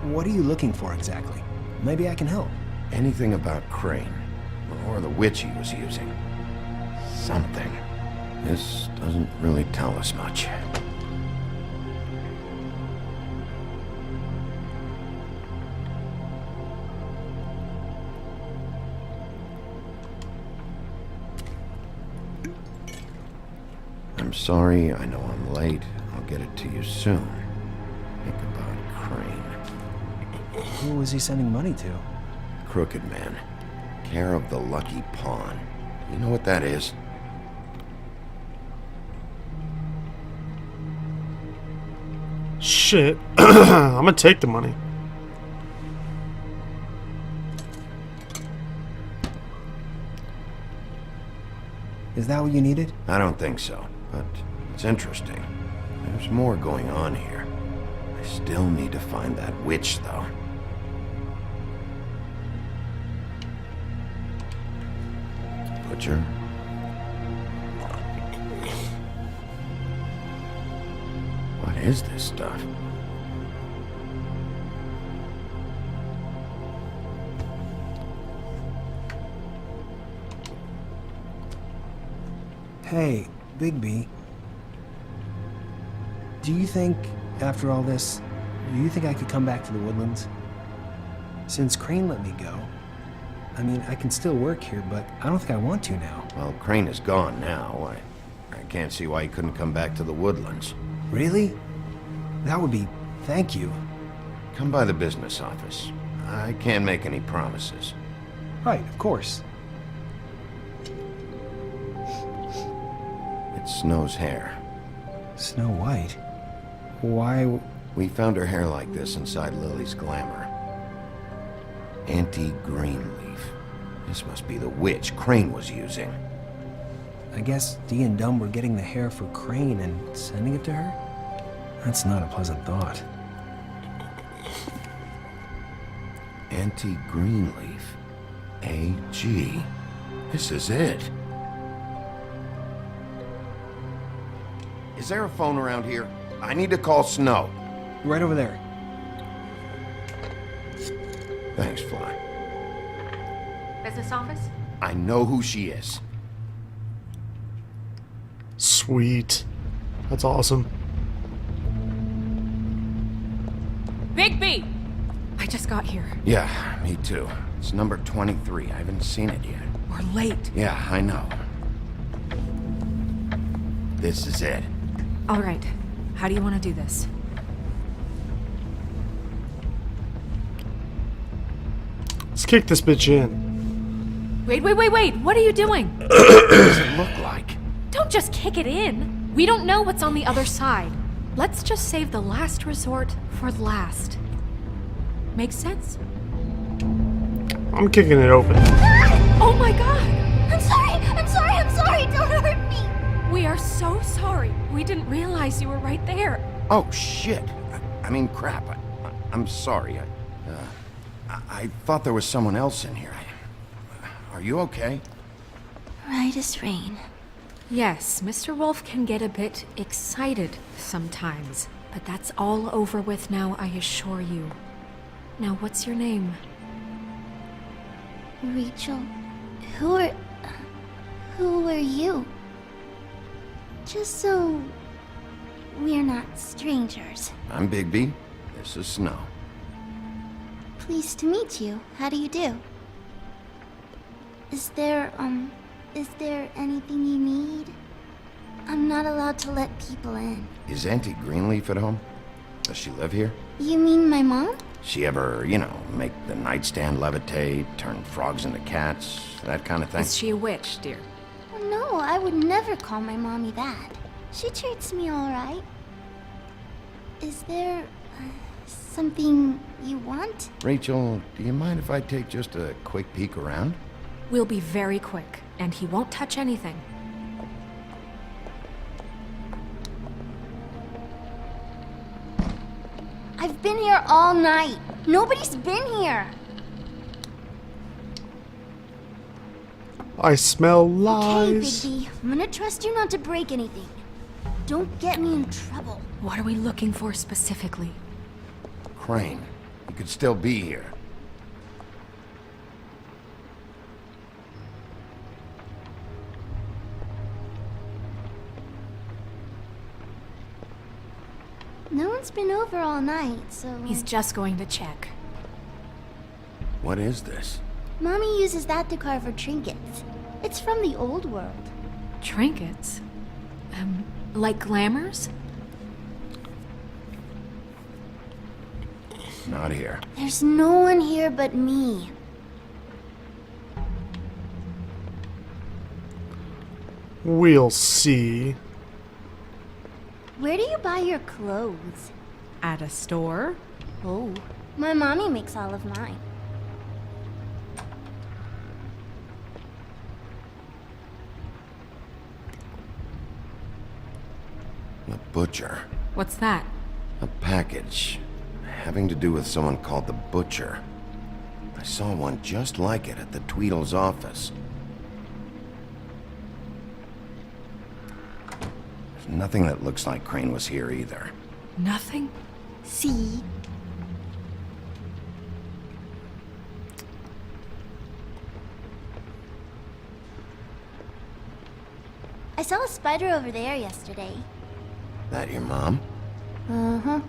What are you looking for exactly? Maybe I can help. Anything about Crane, or the witch he was using. Something. This doesn't really tell us much. I'm sorry, I know I'm late. I'll get it to you soon. Think about Crane. Who was he sending money to? Crooked Man. Care of the Lucky Pawn. You know what that is? Shit. I'm gonna take the money. Is that what you needed? I don't think so, but it's interesting. There's more going on here. I still need to find that witch, though. Butcher. What is this stuff? Hey, Bigby. Do you think, after all this, do you think I could come back to the Woodlands? Since Crane let me go, I mean, I can still work here, but I don't think I want to now. Well, Crane is gone now. I can't see why he couldn't come back to the Woodlands. Really? That would be... thank you. Come by the business office. I can't make any promises. Right, of course. It's Snow's hair. Snow White? Why... We found her hair like this inside Lily's glamour. Anti-Greenleaf. This must be the witch Crane was using. I guess Dee and Dumb were getting the hair for Crane and sending it to her? That's not a pleasant thought. Anti-Greenleaf. AG. This is it. Is there a phone around here? I need to call Snow. Right over there. Thanks, Fly. Business office? I know who she is. Sweet. That's awesome. Bigby! I just got here. Yeah, me too. It's number 23. I haven't seen it yet. We're late. Yeah, I know. This is it. All right. How do you want to do this? Let's kick this bitch in. Wait. What are you doing? What does it look like? Don't just kick it in. We don't know what's on the other side. Let's just save the last resort for last. Make sense? I'm kicking it open. Oh my god! I'm sorry! Don't hurt me! We are so sorry. sorry. We didn't realize you were right there. Oh, shit. I mean, crap. I'm sorry. I thought there was someone else in here. Are you okay? Right as rain. Yes, Mr. Wolf can get a bit excited sometimes, but that's all over with now, I assure you. Now, what's your name? Rachel, who are you? Just so we're not strangers. I'm Bigby. This is Snow. Pleased to meet you. How do you do? Is there anything you need? I'm not allowed to let people in. Is Auntie Greenleaf at home? Does she live here? You mean my mom? She ever, make the nightstand levitate, turn frogs into cats, that kind of thing? Is she a witch, dear? No, I would never call my mommy that. She treats me all right. Is there something you want? Rachel, do you mind if I take just a quick peek around? We'll be very quick, and he won't touch anything. I've been here all night. Nobody's been here. I smell Okay, lies. Bigby. I'm gonna trust you not to break anything. Don't get me in trouble. What are we looking for specifically? Crane, he could still be here. No one's been over all night, so... He's just going to check. What is this? Mommy uses that to carve her trinkets. It's from the old world. Trinkets? Like glamours? Not here. There's no one here but me. We'll see. Where do you buy your clothes? At a store? Oh, my mommy makes all of mine. The butcher. What's that? A package. Having to do with someone called the Butcher. I saw one just like it at the Tweedle's office. There's nothing that looks like Crane was here either. Nothing? See? I saw a spider over there yesterday. That your mom? Uh-huh.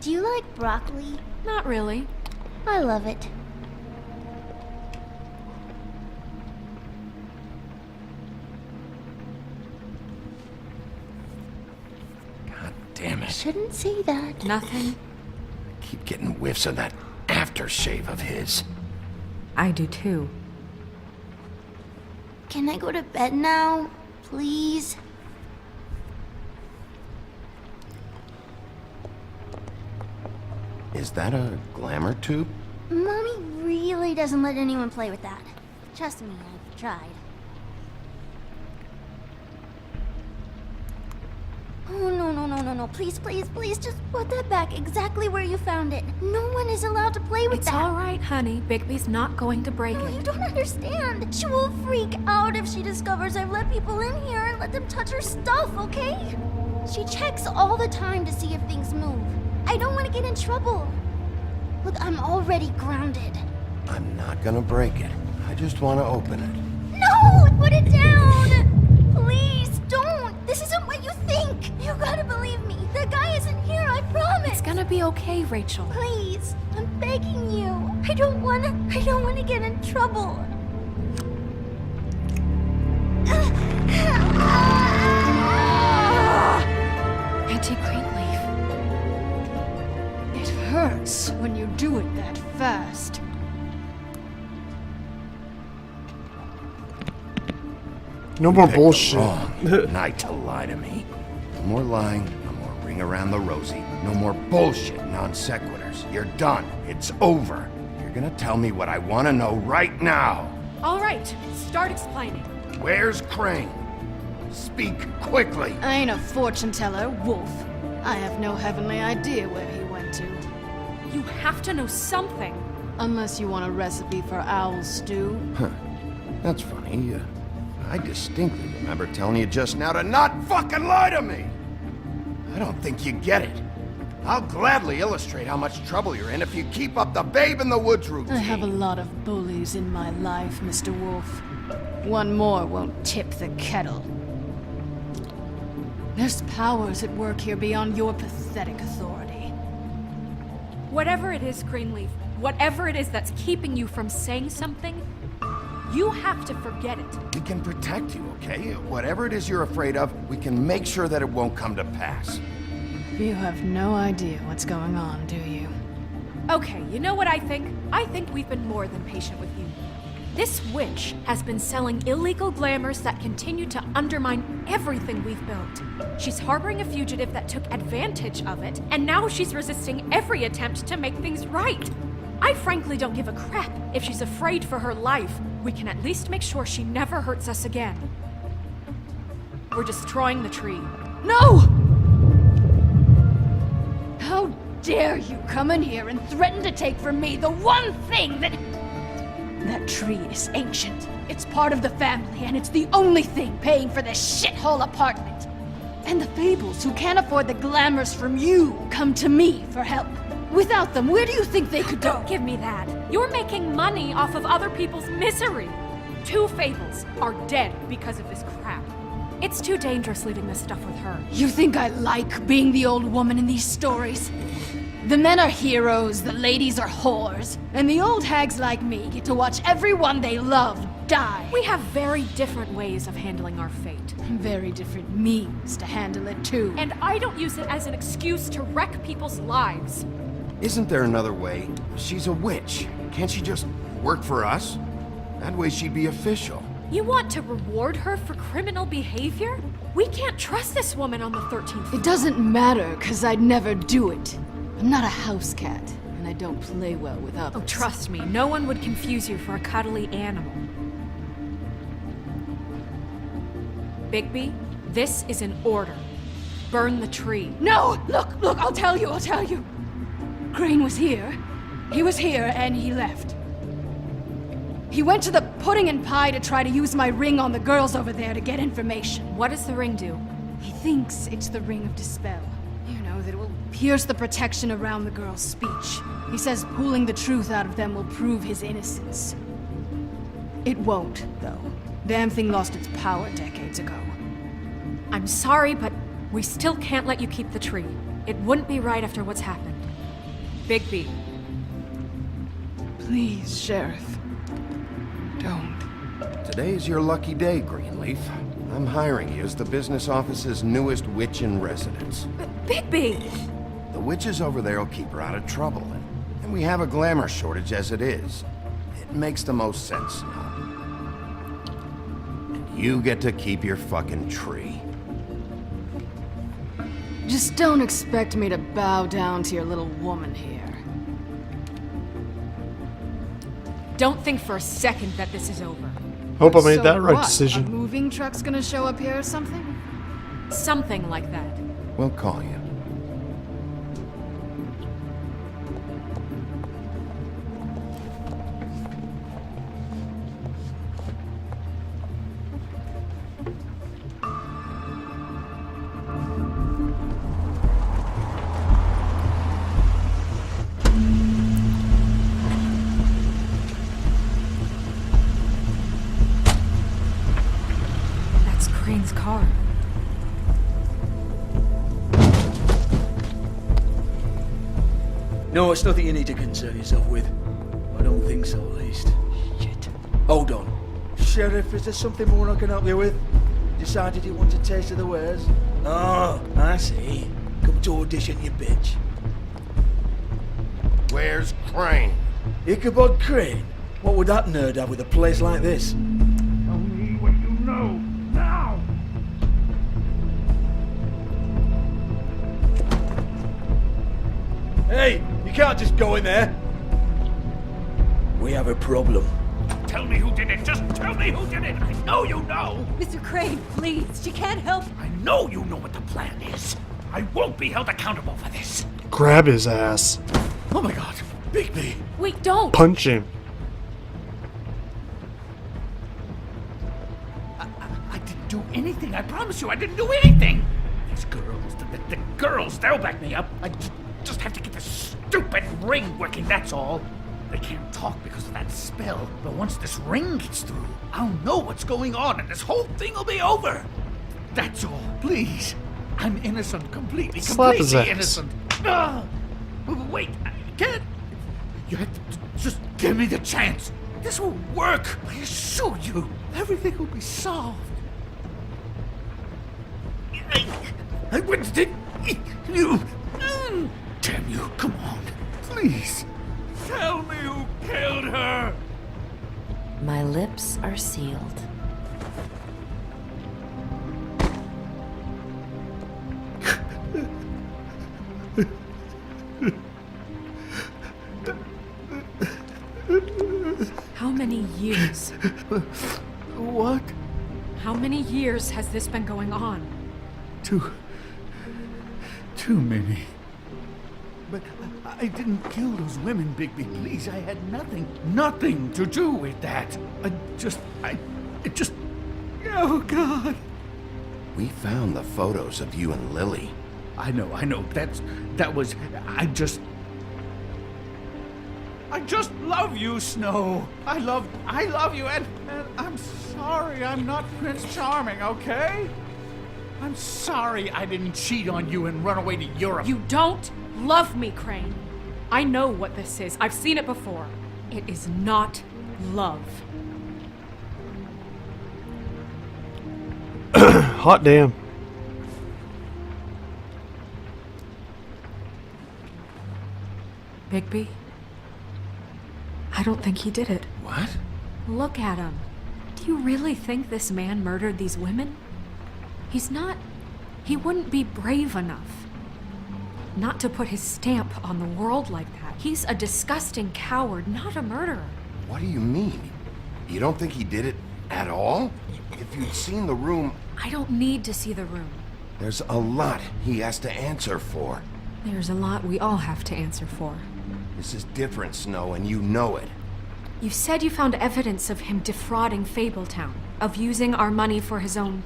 Do you like broccoli? Not really. I love it. God damn it. Shouldn't say that. Nothing. Keep getting whiffs of that aftershave of his. I do too. Can I go to bed now? Please? Is that a glamour tube? Mommy really doesn't let anyone play with that. Trust me, I've tried. Oh, no. Please, just put that back exactly where you found it. No one is allowed to play with It's that. all right, honey. Bigby's not going to break No, it. you don't understand. She will freak out if she discovers I've let people in here and let them touch her stuff, okay? She checks all the time to see if things move. I don't want to get in trouble. Look, I'm already grounded. I'm not gonna break it. I just want to open it. No! Put it down! Please, don't! This isn't what you think! You gotta believe me. The guy isn't here, I promise! It's gonna be okay, Rachel. Please, I'm begging you. I don't wanna get in trouble. Auntie Greenleaf. It hurts when you do it that fast. No more Picked the bullshit. wrong night to lie to me. No more lying, no more ring around the rosy, no more bullshit non sequiturs. You're done. It's over. You're gonna tell me what I want to know right now. All right, start explaining. Where's Crane? Speak quickly. I ain't a fortune teller, Wolf. I have no heavenly idea where he went to. You have to know something. Unless you want a recipe for owl stew. Huh. That's funny. I distinctly remember telling you just now to not fucking lie to me! I don't think you get it. I'll gladly illustrate how much trouble you're in if you keep up the Babe in the Woods routine. I have a lot of bullies in my life, Mr. Wolf. One more won't tip the kettle. There's powers at work here beyond your pathetic authority. Whatever it is, Greenleaf, whatever it is that's keeping you from saying something, you have to forget it. We can protect you, okay? Whatever it is you're afraid of, we can make sure that it won't come to pass. You have no idea what's going on, do you? Okay, you know what I think? I think we've been more than patient with you. This witch has been selling illegal glamours that continue to undermine everything we've built. She's harboring a fugitive that took advantage of it, and now she's resisting every attempt to make things right. I frankly don't give a crap if she's afraid for her life. We can at least make sure she never hurts us again. We're destroying the tree. No! How dare you come in here and threaten to take from me the one thing that... That tree is ancient. It's part of the family, and it's the only thing paying for this shithole apartment. And the Fables, who can't afford the glamours from you, come to me for help. Without them, where do you think they could go? Don't give me that. You're making money off of other people's misery. 2 Fables are dead because of this crap. It's too dangerous leaving this stuff with her. You think I like being the old woman in these stories? The men are heroes, the ladies are whores, and the old hags like me get to watch everyone they love die. We have very different ways of handling our fate. Very different means to handle it, too. And I don't use it as an excuse to wreck people's lives. Isn't there another way? She's a witch. Can't she just work for us? That way she'd be official. You want to reward her for criminal behavior? We can't trust this woman on the 13th floor. It doesn't matter, 'cause I'd never do it. I'm not a house cat, and I don't play well with others. Oh, trust me, no one would confuse you for a cuddly animal. Bigby, this is an order. Burn the tree. No! Look, I'll tell you. Crane was here. He was here, and he left. He went to the pudding and pie to try to use my ring on the girls over there to get information. What does the ring do? He thinks it's the ring of dispel. You know, that it will pierce the protection around the girls' speech. He says pulling the truth out of them will prove his innocence. It won't, though. Damn thing lost its power decades ago. I'm sorry, but we still can't let you keep the tree. It wouldn't be right after what's happened. Bigby. Please, Sheriff. Don't. Today's your lucky day, Greenleaf. I'm hiring you as the business office's newest witch in residence. Bigby! The witches over there will keep her out of trouble, and we have a glamour shortage as it is. It makes the most sense now. And you get to keep your fucking tree. Just don't expect me to bow down to your little woman here. Don't think for a second that this is over. Hope I made So that right what? decision. A moving truck's gonna show up here or something? Something like that. We'll call you. That's Crane's car. No, it's nothing you need to concern yourself with. I don't think so, at least. Shit. Hold on. Sheriff, is there something more I can help you with? Decided you want a taste of the wares? Oh, I see. Come to audition, you bitch. Where's Crane? Ichabod Crane? What would that nerd have with a place like this? Tell me what you know, now! Hey, you can't just go in there. We have a problem. Tell me who did it. Just tell me who did it. I know you know. Mr. Crane, please. She can't help. I know you know what the plan is. I won't be held accountable for this. Grab his ass. Oh my god. Bigby. Wait, don't. Punch him. I didn't do anything. I promise you, I didn't do anything. These girls, the girls, they'll back me up. I just have to get this stupid ring working, that's all. They can't talk because of that spell, but once this ring gets through, I'll know what's going on and this whole thing will be over. That's all, please. I'm innocent, completely Slap his ass. innocent. Wait, I can't. You have to just give me the chance. This will work. I assure you, everything will be solved. I wouldn't did you. Damn you, come on. Please. Tell me who killed her. My lips are sealed. How many years? What? How many years has this been going on? Too many. But I didn't kill those women, Bigby. Please, I had nothing to do with that. Oh, God. We found the photos of you and Lily. I know. I just love you, Snow. I love you, and I'm sorry I'm not Prince Charming, okay? I'm sorry I didn't cheat on you and run away to Europe. You don't love me, Crane. I know what this is. I've seen it before. It is not love. Hot damn. Bigby? I don't think he did it. What? Look at him. Do you really think this man murdered these women? He wouldn't be brave enough. Not to put his stamp on the world like that. He's a disgusting coward, not a murderer. What do you mean? You don't think he did it at all? If you'd seen the room... I don't need to see the room. There's a lot he has to answer for. There's a lot we all have to answer for. This is different, Snow, and you know it. You said you found evidence of him defrauding Fabletown, of using our money for his own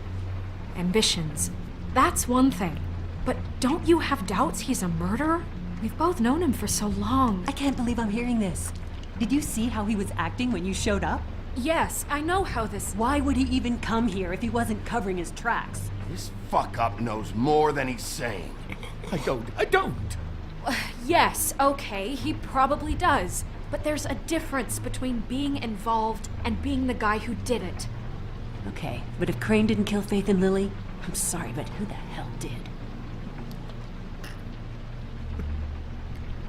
ambitions. That's one thing. But don't you have doubts he's a murderer? We've both known him for so long. I can't believe I'm hearing this. Did you see how he was acting when you showed up? Yes, I know how this... Why would he even come here if he wasn't covering his tracks? This fuck-up knows more than he's saying. I don't. Yes, okay, he probably does. But there's a difference between being involved and being the guy who did it. Okay, but if Crane didn't kill Faith and Lily, I'm sorry, but who the hell did?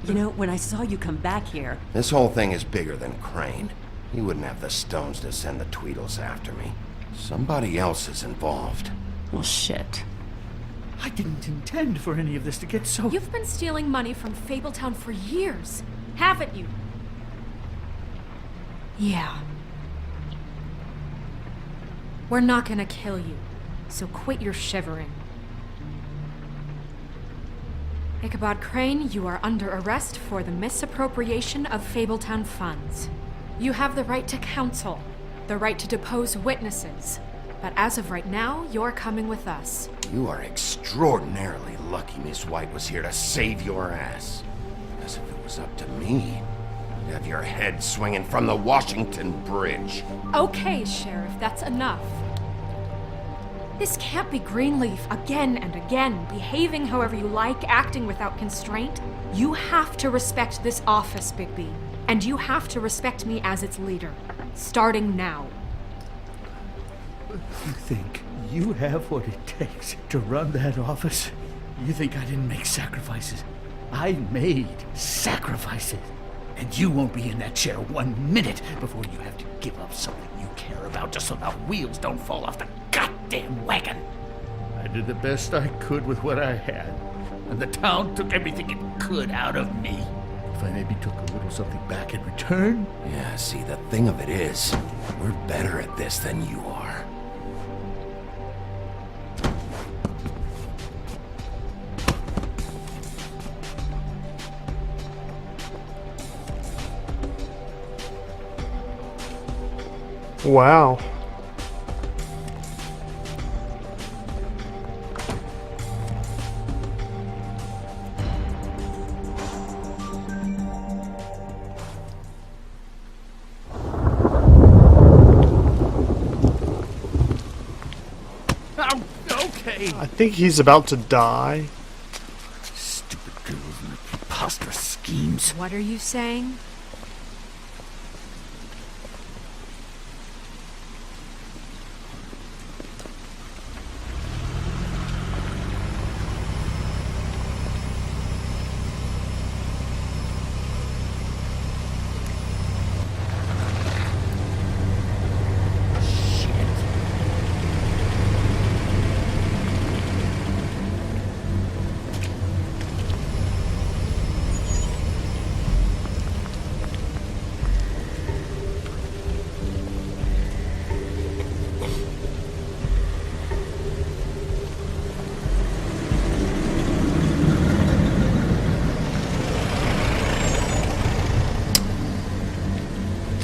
You know, when I saw you come back here... This whole thing is bigger than Crane. He wouldn't have the stones to send the Tweedles after me. Somebody else is involved. Well, shit. I didn't intend for any of this to get so... You've been stealing money from Fabletown for years, haven't you? Yeah. We're not gonna kill you, so quit your shivering. Ichabod Crane, you are under arrest for the misappropriation of Fabletown funds. You have the right to counsel, the right to depose witnesses, but as of right now, you're coming with us. You are extraordinarily lucky Miss White was here to save your ass. As if it was up to me, you'd have your head swinging from the Washington Bridge. Okay, Sheriff, that's enough. This can't be Greenleaf again and again, behaving however you like, acting without constraint. You have to respect this office, Bigby, and you have to respect me as its leader, starting now. You think you have what it takes to run that office? You think I didn't make sacrifices? I made sacrifices. And you won't be in that chair 1 minute before you have to give up something you care about just so the wheels don't fall off the goddamn wagon. I did the best I could with what I had, and the town took everything it could out of me. If if I maybe took a little something back in return? Yeah, see, the thing of it is, we're better at this than you are. Wow. Okay. I think he's about to die. Stupid girls and their preposterous schemes. What are you saying?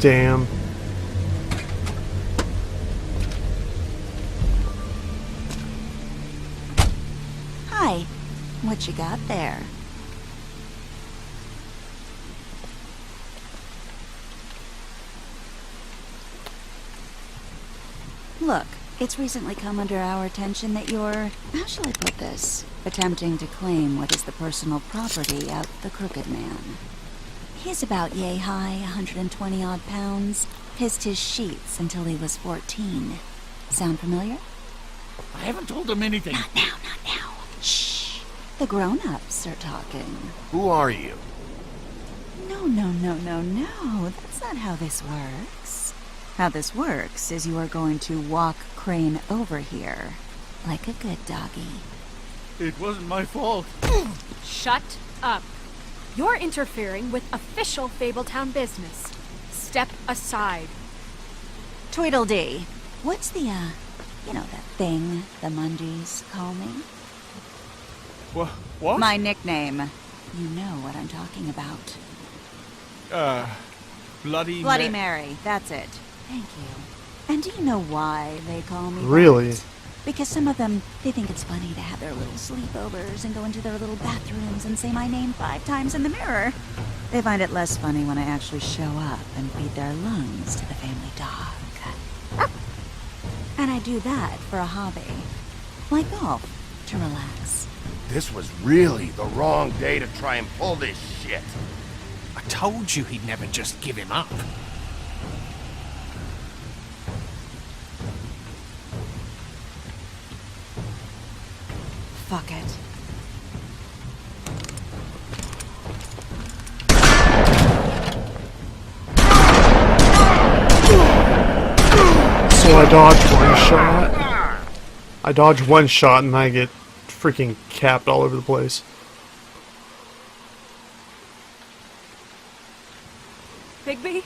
Damn. Hi. What you got there? Look, it's recently come under our attention that you're, how shall I put this, attempting to claim what is the personal property of the Crooked Man. He's about yay high, 120 odd pounds. Pissed his sheets until he was 14. Sound familiar? I haven't told him anything. Not now, not now. Shh. The grown-ups are talking. Who are you? No. That's not how this works. How this works is you are going to walk Crane over here. Like a good doggy. It wasn't my fault. Shut up. You're interfering with official Fabletown business. Step aside. Tweedledee. What's the, you know that thing the Mundies call me? What? My nickname. You know what I'm talking about. Bloody Mary. That's it. Thank you. And do you know why they call me Really? that? Because some of them, they think it's funny to have their little sleepovers and go into their little bathrooms and say my name 5 times in the mirror. They find it less funny when I actually show up and feed their lungs to the family dog. And I do that for a hobby. Like golf, to relax. This was really the wrong day to try and pull this shit. I told you he'd never just give him up. Fuck it. So I dodge one shot. I dodge one shot and I get freaking capped all over the place. Bigby?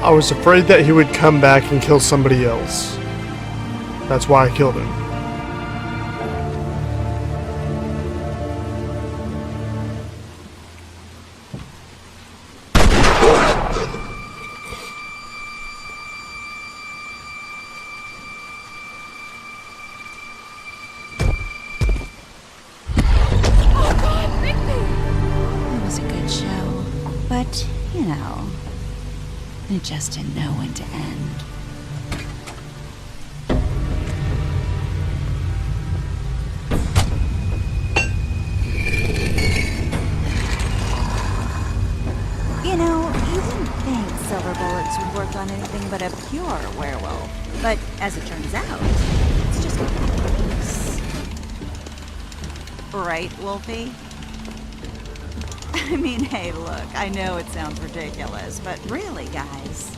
I was afraid that he would come back and kill somebody else. That's why I killed him. It was a good show, but, you know, it just didn't know when to end. You know, you wouldn't think silver bullets would work on anything but a pure werewolf. But as it turns out, it's just a piece. Right, Wolfie? I mean, hey, look, I know it sounds ridiculous, but really, guys,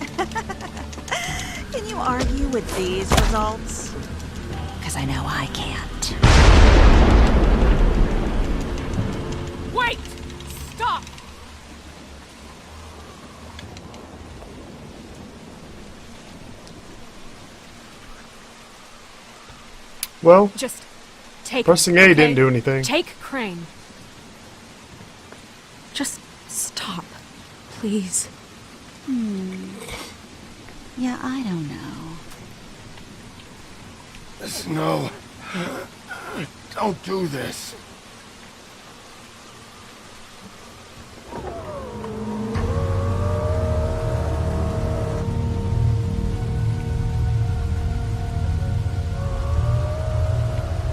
can you argue with these results? Because I know I can't. Wait! Stop! Well, just take pressing him, A okay? didn't do anything. Take Crane. Just stop, please. Yeah, I don't know. Snow. Don't do this.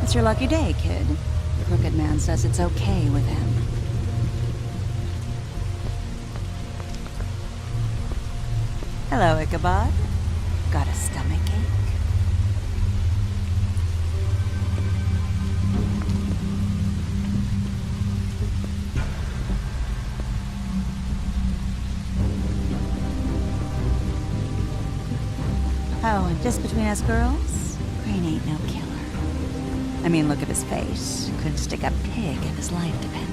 It's your lucky day, kid. The Crooked Man says it's okay with him. Hello, Ichabod. Got a stomachache? Oh, and just between us girls, Crane ain't no killer. I mean, look at his face. Could stick a pig if his life depended.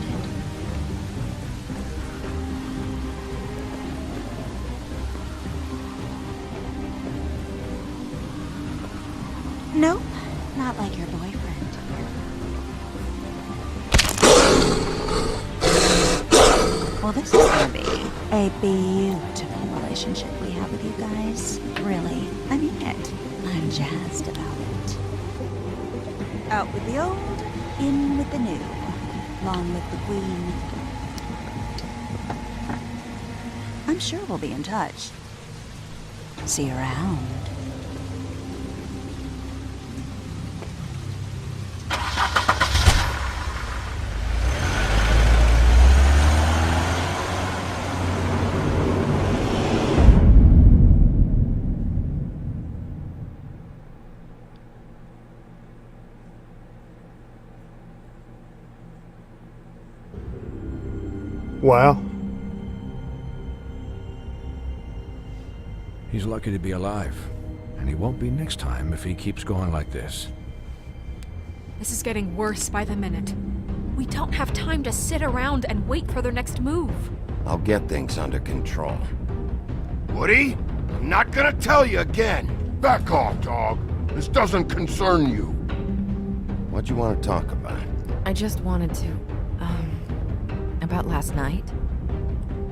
Nope, not like your boyfriend. Well, this is gonna be a beautiful relationship we have with you guys. Really, I mean it. I'm jazzed about it. Out with the old, in with the new. Long live the Queen. I'm sure we'll be in touch. See you around. Wow. He's lucky to be alive. And he won't be next time if he keeps going like this. This is getting worse by the minute. We don't have time to sit around and wait for their next move. I'll get things under control. Woody, I'm not gonna tell you again. Back off, dog. This doesn't concern you. What'd you want to talk about? I just wanted to, about last night.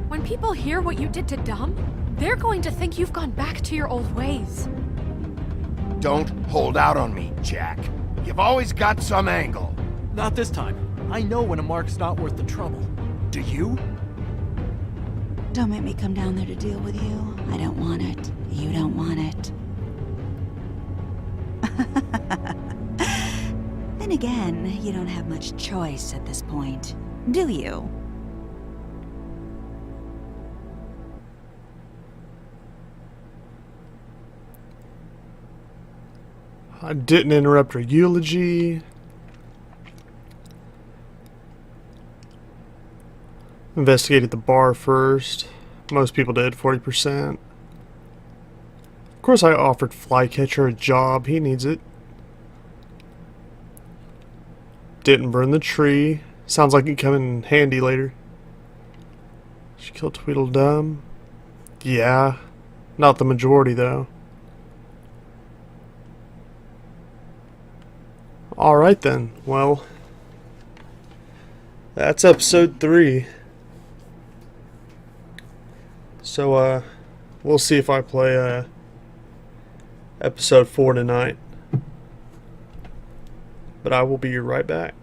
When people hear what you did to Dom, they're going to think you've gone back to your old ways. Don't hold out on me, Jack. You've always got some angle. Not this time. I know when a mark's not worth the trouble. Do you? Don't make me come down there to deal with you. I don't want it. You don't want it. Then again, you don't have much choice at this point, do you? I didn't interrupt her eulogy. Investigated the bar first. Most people did, 40%. Of course I offered Flycatcher a job. He needs it. Didn't burn the tree. Sounds like it'd come in handy later. She killed Tweedledum. Yeah. Not the majority, though. Alright then, well, that's episode 3. So, we'll see if I play, episode 4 tonight. But I will be right back.